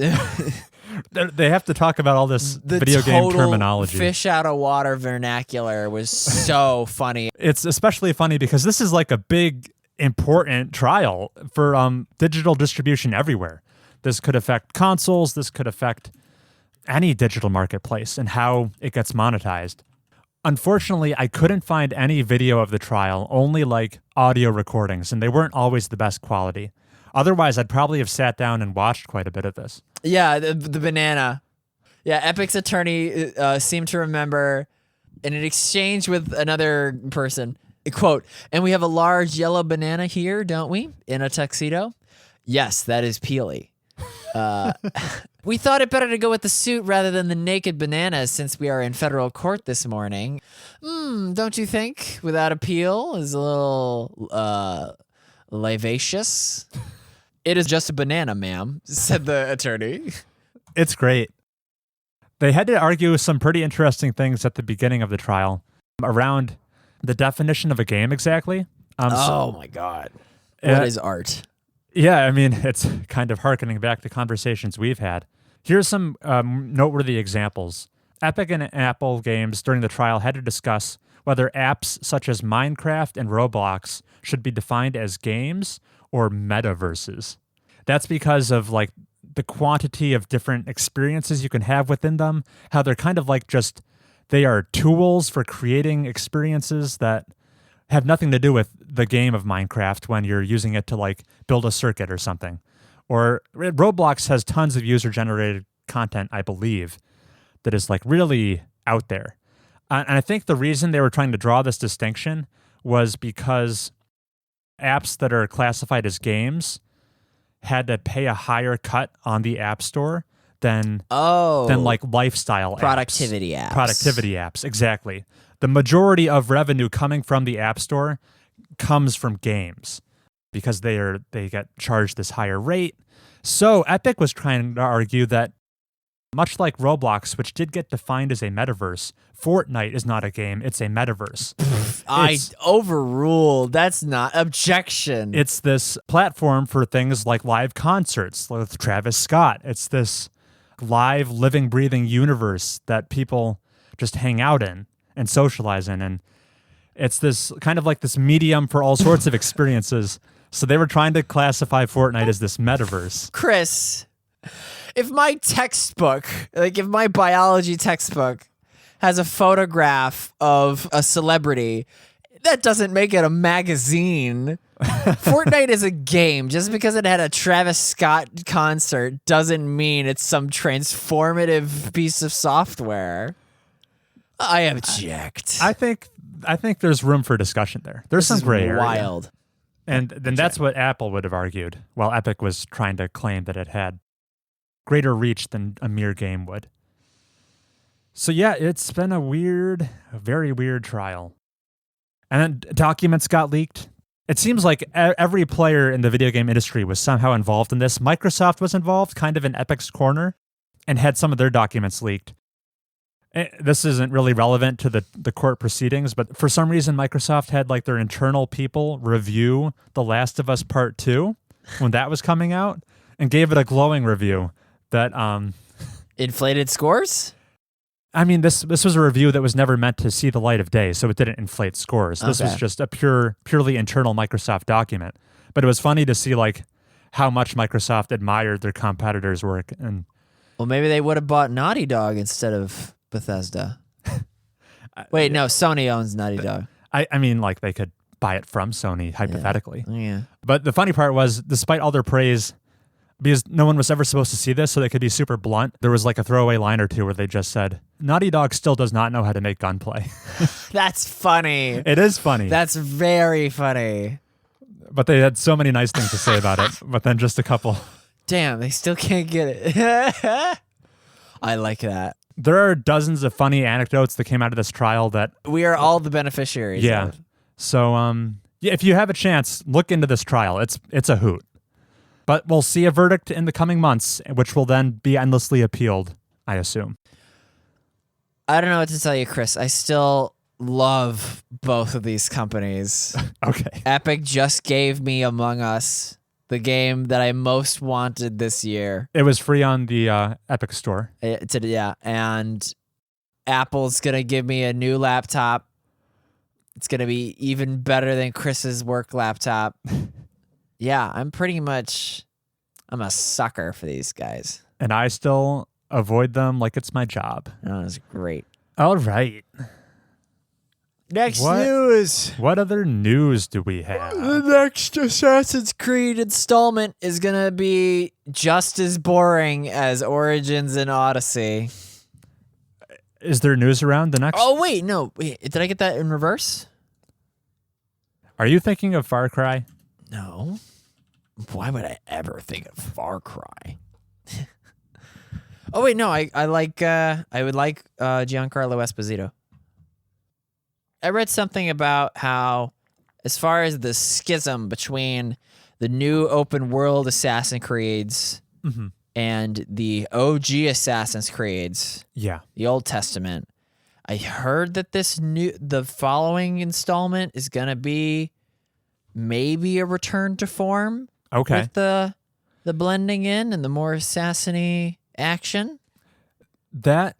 They have to talk about all this video game terminology. Fish out of water vernacular was so funny. It's especially funny because this is like a big, important trial for digital distribution everywhere. This could affect consoles. This could affect any digital marketplace and how it gets monetized. Unfortunately, I couldn't find any video of the trial, only like audio recordings, and they weren't always the best quality. Otherwise, I'd probably have sat down and watched quite a bit of this. Yeah, the banana. Yeah, Epic's attorney seemed to remember in an exchange with another person, quote, "And we have a large yellow banana here, don't we? In a tuxedo? Yes, that is Peely. We thought it better to go with the suit rather than the naked banana since we are in federal court this morning. Don't you think? Without a peel is a little livacious." "It is just a banana, ma'am," said the attorney. It's great. They had to argue some pretty interesting things at the beginning of the trial around the definition of a game exactly. Oh my God. What is art? Yeah, I mean, it's kind of hearkening back to conversations we've had. Here's some noteworthy examples. Epic and Apple games during the trial had to discuss whether apps such as Minecraft and Roblox should be defined as games or metaverses. That's because of like the quantity of different experiences you can have within them, how they're kind of like just, they are tools for creating experiences that have nothing to do with the game of Minecraft when you're using it to like build a circuit or something. Or Roblox has tons of user-generated content, I believe, that is like really out there. And I think the reason they were trying to draw this distinction was because apps that are classified as games had to pay a higher cut on the App Store than like lifestyle productivity apps. Productivity apps, exactly. The majority of revenue coming from the App Store comes from games because they get charged this higher rate. So Epic was trying to argue that much like Roblox, which did get defined as a metaverse, Fortnite is not a game, it's a metaverse. I overruled. That's not objection. It's this platform for things like live concerts with Travis Scott. It's this live, living, breathing universe that people just hang out in and socialize in. And it's this kind of like this medium for all sorts of experiences. So they were trying to classify Fortnite as this metaverse. Chris, if my textbook, like if my biology textbook has a photograph of a celebrity, that doesn't make it a magazine. Fortnite is a game. Just because it had a Travis Scott concert doesn't mean it's some transformative piece of software. I object. I think there's room for discussion there. There's some gray area. Wild. And then that's what Apple would have argued, while Epic was trying to claim that it had greater reach than a mere game would. So yeah, it's been a very weird trial. And then documents got leaked. It seems like every player in the video game industry was somehow involved in this. Microsoft was involved, kind of in Epic's corner, and had some of their documents leaked. This isn't really relevant to the court proceedings, but for some reason, Microsoft had like their internal people review The Last of Us Part 2 when that was coming out and gave it a glowing review that Inflated scores? I mean, this was a review that was never meant to see the light of day, so it didn't inflate scores. This was just a purely internal Microsoft document. But it was funny to see like how much Microsoft admired their competitors' work. And well, maybe they would have bought Naughty Dog instead of Bethesda. Wait, no, Sony owns Naughty Dog. I mean, like they could buy it from Sony, hypothetically. Yeah. But the funny part was, despite all their praise, because no one was ever supposed to see this, so they could be super blunt, there was like a throwaway line or two where they just said, Naughty Dog still does not know how to make gunplay. That's funny. It is funny. That's very funny. But they had so many nice things to say about it, but then just a couple. Damn, they still can't get it. I like that. There are dozens of funny anecdotes that came out of this trial that... We are all the beneficiaries. Yeah. Of. So, yeah, if you have a chance, look into this trial. It's a hoot. But we'll see a verdict in the coming months, which will then be endlessly appealed, I assume. I don't know what to tell you, Chris. I still love both of these companies. Okay. Epic just gave me Among Us, the game that I most wanted this year. It was free on the Epic Store. Yeah, and Apple's going to give me a new laptop. It's going to be even better than Chris's work laptop. Yeah, I'm a sucker for these guys. And I still avoid them like it's my job. Oh, that's great. All right. Next news. What other news do we have? The next Assassin's Creed installment is going to be just as boring as Origins and Odyssey. Is there news around the next? Oh, wait, no. Wait, did I get that in reverse? Are you thinking of Far Cry? No. Why would I ever think of Far Cry? Oh, wait, no. I would like Giancarlo Esposito. I read something about how, as far as the schism between the new open world Assassin's Creeds and the OG Assassin's Creeds, the Old Testament, I heard that the following installment is gonna be maybe a return to form. Okay. With the blending in and the more assassiny action.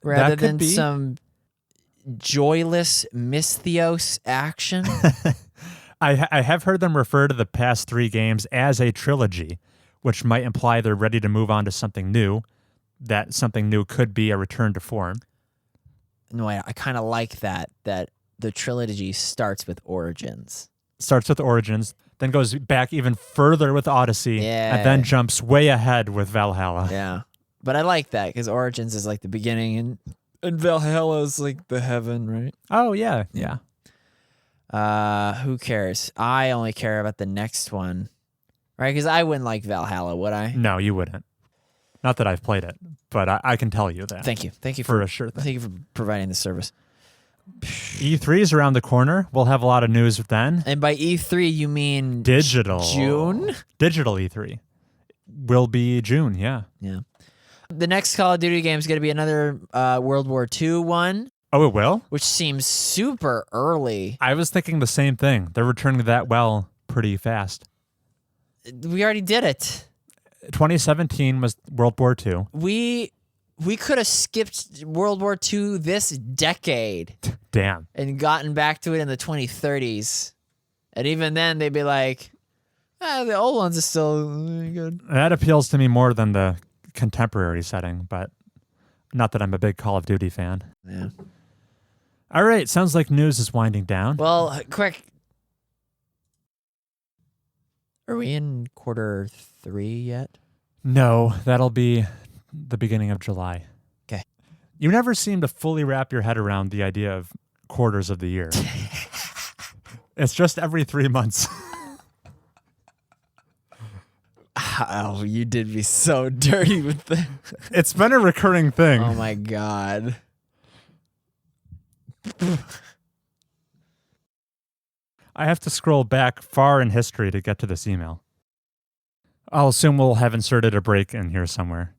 Rather than some joyless Misthios action. I have heard them refer to the past 3 games as a trilogy, which might imply they're ready to move on to something new. That something new could be a return to form. No, I kind of like that the trilogy starts with Origins. Starts with Origins, then goes back even further with Odyssey, and then jumps way ahead with Valhalla. Yeah. But I like that because Origins is like the beginning and Valhalla is like the heaven, right? Oh, yeah. Yeah. Who cares? I only care about the next one, right? Because I wouldn't like Valhalla, would I? No, you wouldn't. Not that I've played it, but I can tell you that. Thank you. Thank you for a sure thing. Thank you for providing the service. E3 is around the corner. We'll have a lot of news then. And by E3, you mean digital. June? Digital E3 will be June, yeah. Yeah. The next Call of Duty game is going to be another World War II one. Oh, it will? Which seems super early. I was thinking the same thing. They're returning that well pretty fast. We already did it. 2017 was World War II. We could have skipped World War II this decade. Damn. And gotten back to it in the 2030s. And even then, they'd be like, the old ones are still good. That appeals to me more than the contemporary setting, but not that I'm a big Call of Duty fan. Yeah. All right. Sounds like news is winding down. Well, quick. Are we in quarter 3 yet? No, that'll be the beginning of July. Okay. You never seem to fully wrap your head around the idea of quarters of the year. It's just every 3 months. Oh, you did me so dirty with that. It's been a recurring thing. Oh, my God. I have to scroll back far in history to get to this email. I'll assume we'll have inserted a break in here somewhere.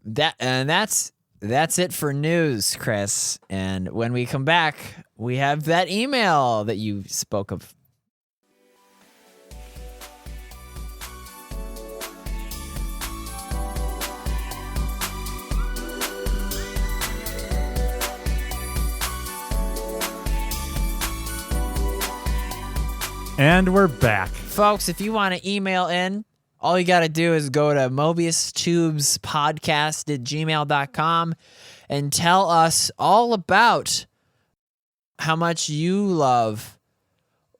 That's it for news, Chris. And when we come back, we have that email that you spoke of. And we're back. Folks, if you want to email in, all you got to do is go to mobiustubespodcast@gmail.com and tell us all about how much you love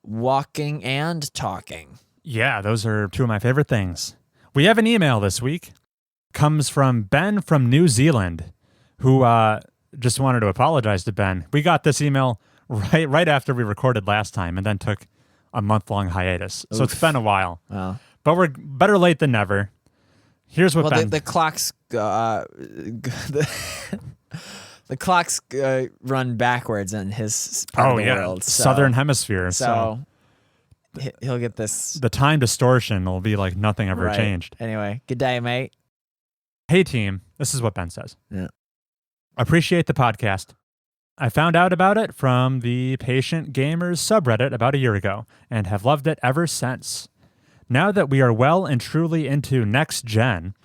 walking and talking. Yeah, those are two of my favorite things. We have an email this week. Comes from Ben from New Zealand, who just wanted to apologize to Ben. We got this email right after we recorded last time and then took a month-long hiatus. So it's been a while. Wow. But we're better late than never. Here's what Ben... The clocks... the clocks run backwards in his part of the world. So, Southern Hemisphere. So he'll get this... The time distortion will be like nothing ever changed. Anyway, good day, mate. Hey, team. This is what Ben says. Yeah. Appreciate the podcast. I found out about it from the Patient Gamers subreddit about a year ago and have loved it ever since. Now that we are well and truly into next gen,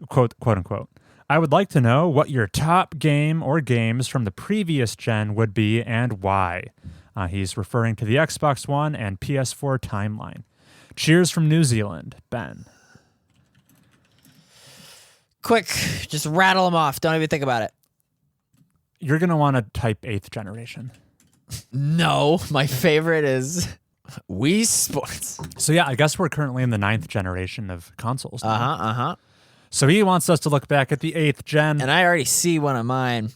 quote unquote, I would like to know what your top game or games from the previous gen would be and why. He's referring to the Xbox One and PS4 timeline. Cheers from New Zealand, Ben. Quick, just rattle them off. Don't even think about it. You're going to want to type 8th generation. No, my favorite is Wii Sports. So yeah, I guess we're currently in the 9th generation of consoles now. Uh-huh. So he wants us to look back at the 8th gen. And I already see one of mine.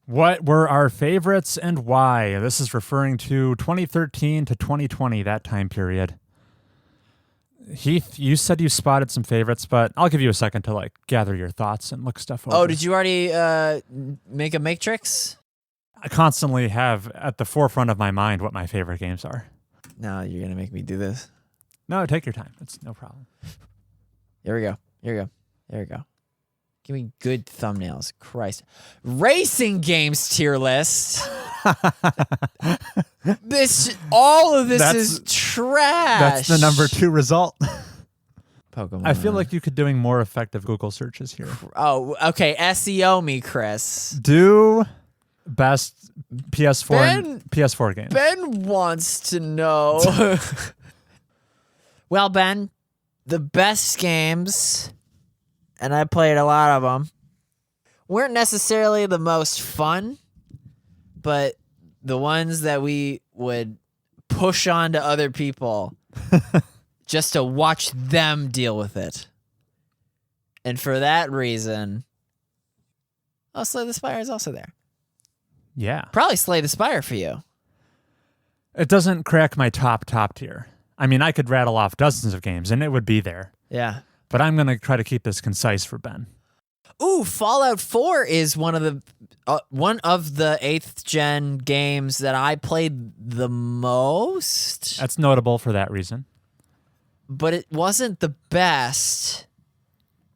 What were our favorites and why? This is referring to 2013 to 2020, that time period. Heath, you said you spotted some favorites, but I'll give you a second to gather your thoughts and look stuff over. Oh, did you already make a matrix? I constantly have at the forefront of my mind what my favorite games are. No, you're going to make me do this. No, take your time. It's no problem. Here we go. Give me good thumbnails. Christ. Racing games tier list. All of this is trash. That's the number 2 result. Pokemon. I feel like you could doing more effective Google searches here. Oh, okay. SEO me, Chris. Do best PS4 games. Ben wants to know. Well, Ben, the best games, and I played a lot of them, weren't necessarily the most fun, but the ones that we would push on to other people just to watch them deal with it. And for that reason, Slay the Spire is also there. Yeah. Probably Slay the Spire for you. It doesn't crack my top tier. I mean, I could rattle off dozens of games, and it would be there. Yeah. But I'm going to try to keep this concise for Ben. Ooh, Fallout 4 is one of the 8th gen games that I played the most. That's notable for that reason. But it wasn't the best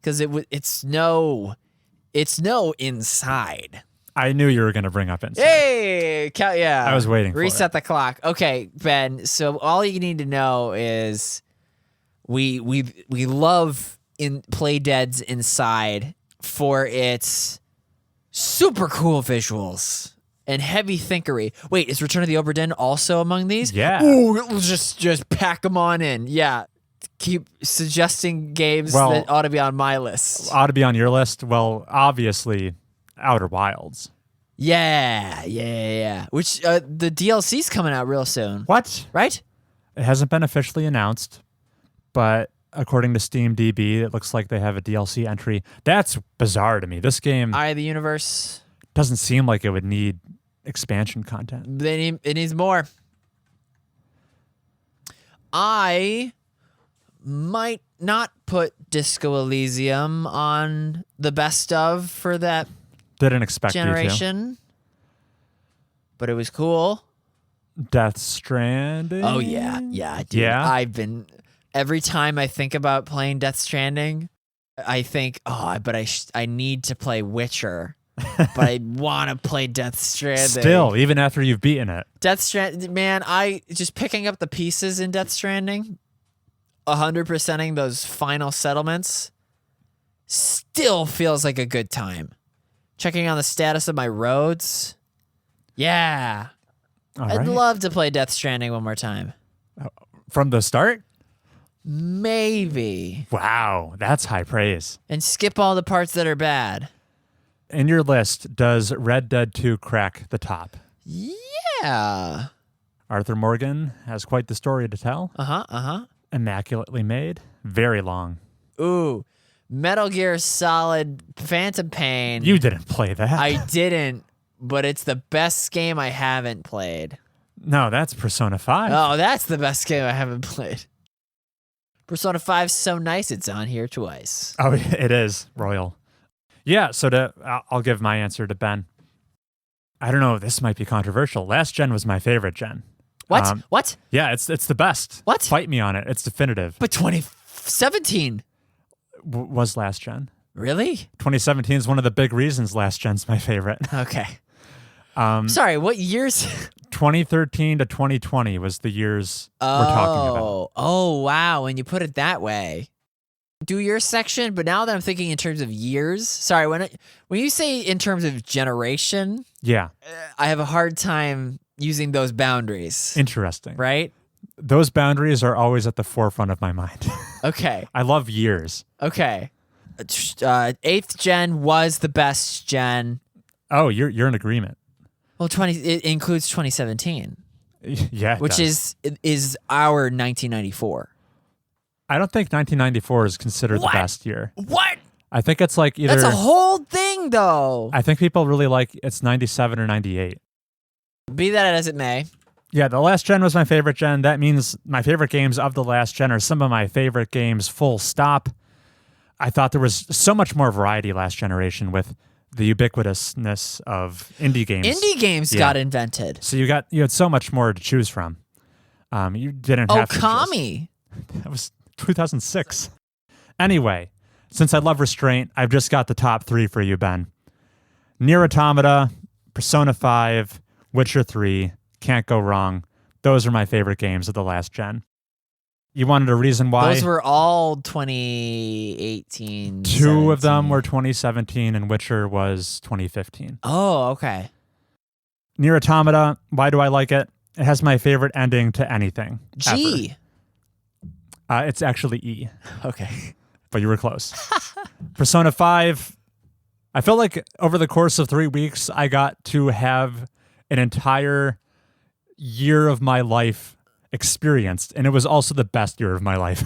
because it's no Inside. I knew you were going to bring up Inside. Hey, yeah. I was waiting for it. Reset the clock. Okay, Ben. So all you need to know is we love Playdead's Inside for its super cool visuals and heavy thinkery. Wait, is Return of the Obra Dinn also among these? Yeah. Ooh, just pack them on in. Yeah. Keep suggesting games that ought to be on my list. Ought to be on your list? Well, obviously, Outer Wilds. Yeah. Which the DLC's coming out real soon. What? Right? It hasn't been officially announced, but according to SteamDB, it looks like they have a DLC entry. That's bizarre to me. This game... Eye of the Universe. Doesn't seem like it would need expansion content. It needs more. I might not put Disco Elysium on the best of for that Didn't expect generation. You to. But it was cool. Death Stranding? Oh, yeah, dude. Yeah? Every time I think about playing Death Stranding, I think, I need to play Witcher. But I want to play Death Stranding. Still, even after you've beaten it. Death Stranding, man, I just picking up the pieces in Death Stranding, 100%ing those final settlements, still feels like a good time. Checking on the status of my roads. Yeah. I'd love to play Death Stranding one more time. From the start? Maybe. Wow, that's high praise. And skip all the parts that are bad. In your list, does Red Dead 2 crack the top? Yeah. Arthur Morgan has quite the story to tell. Uh-huh. Immaculately made. Very long. Ooh. Metal Gear Solid Phantom Pain. You didn't play that. I didn't, but it's the best game I haven't played. No, that's Persona 5. Oh, that's the best game I haven't played. Persona 5's so nice it's on here twice. Oh, it is, Royal. Yeah, so I'll give my answer to Ben. I don't know, this might be controversial. Last gen was my favorite gen. What? What? Yeah, it's the best. What? Fight me on it. It's definitive. But 2017 was last gen. Really? 2017 is one of the big reasons last gen's my favorite. Okay. Sorry, what years? 2013 to 2020 was the years we're talking about. Oh, wow. When you put it that way. Do your section, but now that I'm thinking in terms of years, sorry, when you say in terms of generation, yeah, I have a hard time using those boundaries. Interesting. Right? Those boundaries are always at the forefront of my mind. Okay. I love years. Okay. 8th gen was the best gen. Oh, you're in agreement. Well, it includes 2017. Yeah, which is our 1994. I don't think 1994 is considered the best year. What? I think it's like either... That's a whole thing, though. I think people really like it's 97 or 98. Be that as it may. Yeah, the last gen was my favorite gen. That means my favorite games of the last gen are some of my favorite games, full stop. I thought there was so much more variety last generation with the ubiquitousness of indie games. Indie games got invented. So you had so much more to choose from. You didn't have to Okami. That was 2006. Anyway, since I love restraint, I've just got the top 3 for you, Ben. Nier Automata, Persona 5, Witcher 3, can't go wrong. Those are my favorite games of the last gen. You wanted a reason why? Those were all 2018. 2 of them were 2017 and Witcher was 2015. Oh, okay. Nier Automata, why do I like it? It has my favorite ending to anything. G. Ever. It's actually E. Okay. But you were close. Persona 5, I feel like over the course of 3 weeks, I got to have an entire year of my life experienced, and it was also the best year of my life.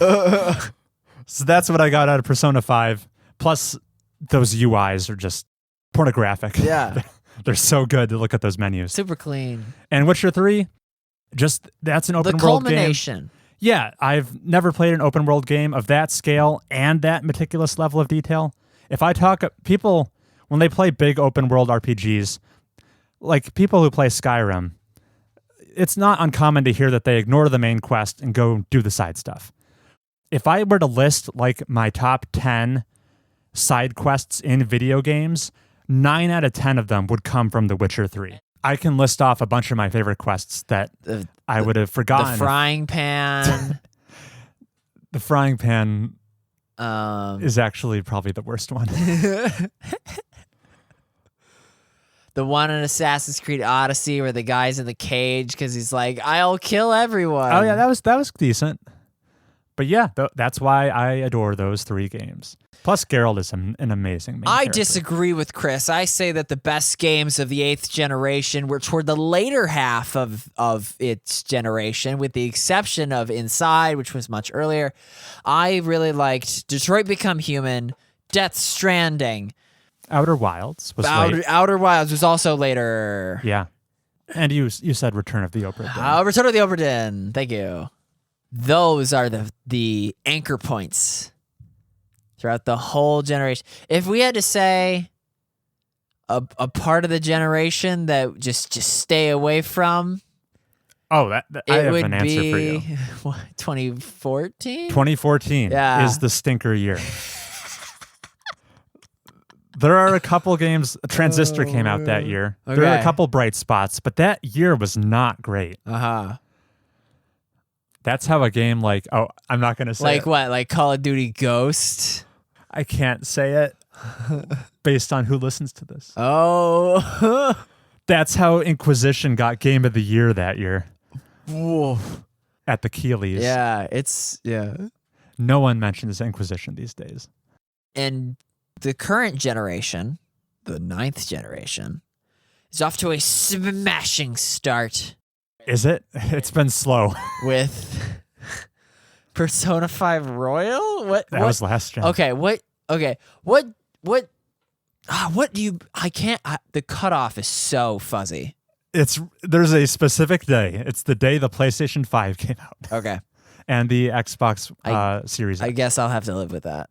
So that's what I got out of Persona 5. Plus, those UIs are just pornographic. Yeah. They're so good to look at those menus. Super clean. And Witcher 3, that's an open world game. The culmination. Yeah, I've never played an open world game of that scale and that meticulous level of detail. If I talk, people, when they play big open world RPGs, like people who play Skyrim, it's not uncommon to hear that they ignore the main quest and go do the side stuff. If I were to list like my top 10 side quests in video games, 9 out of 10 of them would come from The Witcher 3. I can list off a bunch of my favorite quests that I would have forgotten. The frying pan. The frying pan is actually probably the worst one. The one in Assassin's Creed Odyssey where the guy's in the cage because he's like, I'll kill everyone. Oh yeah, that was decent. But yeah, that's why I adore those 3 games. Plus, Geralt is an amazing main character. Disagree with Chris. I say that the best games of the 8th generation were toward the later half of its generation, with the exception of Inside, which was much earlier. I really liked Detroit Become Human, Death Stranding. Outer Wilds was late. Outer Wilds was also later. Yeah. And you said Return of the Obra Dinn. Return of the Obra Dinn. Thank you. Those are the anchor points throughout the whole generation. If we had to say a part of the generation that just stay away from, I have an answer for you. 2014? 2014 is the stinker year. There are a couple games. Transistor came out that year. Okay. There are a couple bright spots, but that year was not great. Uh-huh. That's how a game like, I'm not going to say like what? Like Call of Duty Ghost? I can't say it based on who listens to this. Oh. That's how Inquisition got Game of the Year that year. Whoa. at the Keeleys. Yeah. No one mentions Inquisition these days. And the current generation, the 9th generation, is off to a smashing start. Is it? It's been slow. With Persona 5 Royal? What was last gen. Okay, what do you the cutoff is so fuzzy. There's a specific day. It's the day the PlayStation 5 came out. Okay. And the Xbox Series X. I guess I'll have to live with that.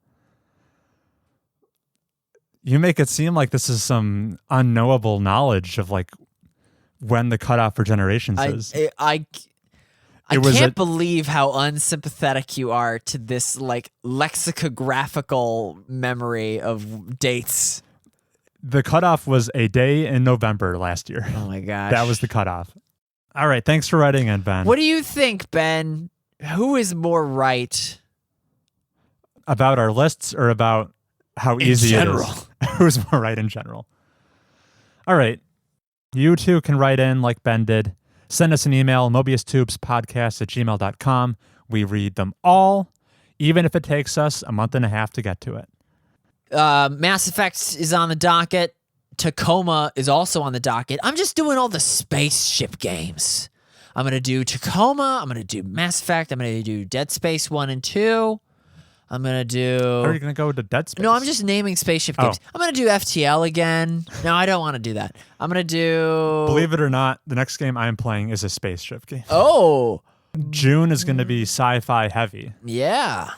You make it seem like this is some unknowable knowledge of like when the cutoff for generations is. I can't believe how unsympathetic you are to this like lexicographical memory of dates. The cutoff was a day in November last year. Oh my gosh. That was the cutoff. All right. Thanks for writing in, Ben. What do you think, Ben? Who is more right? About our lists or about how easy it is? Who's more right in general? All right. You too can write in like Ben did. Send us an email, mobiustubespodcast@gmail.com. We read them all, even if it takes us a month and a half to get to it. Mass Effect is on the docket. Tacoma is also on the docket. I'm just doing all the spaceship games. I'm going to do Tacoma. I'm going to do Mass Effect. I'm going to do Dead Space 1 and 2. I'm going to do... Are you going to go to Dead Space? No, I'm just naming spaceship games. I'm going to do FTL again. No, I don't want to do that. I'm going to do... Believe it or not, the next game I'm playing is a spaceship game. Oh! June is going to be sci-fi heavy. Yeah.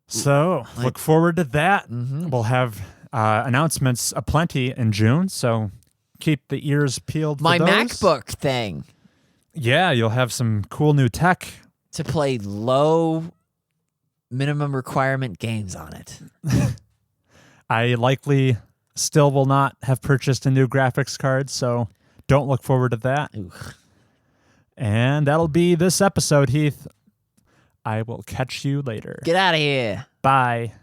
So look forward to that. Mm-hmm. We'll have announcements aplenty in June, so keep the ears peeled for My those. MacBook thing. Yeah, you'll have some cool new tech. To play low minimum requirement games on it. I likely still will not have purchased a new graphics card, so don't look forward to that. Ooh. And that'll be this episode, Heath. I will catch you later. Get out of here. Bye.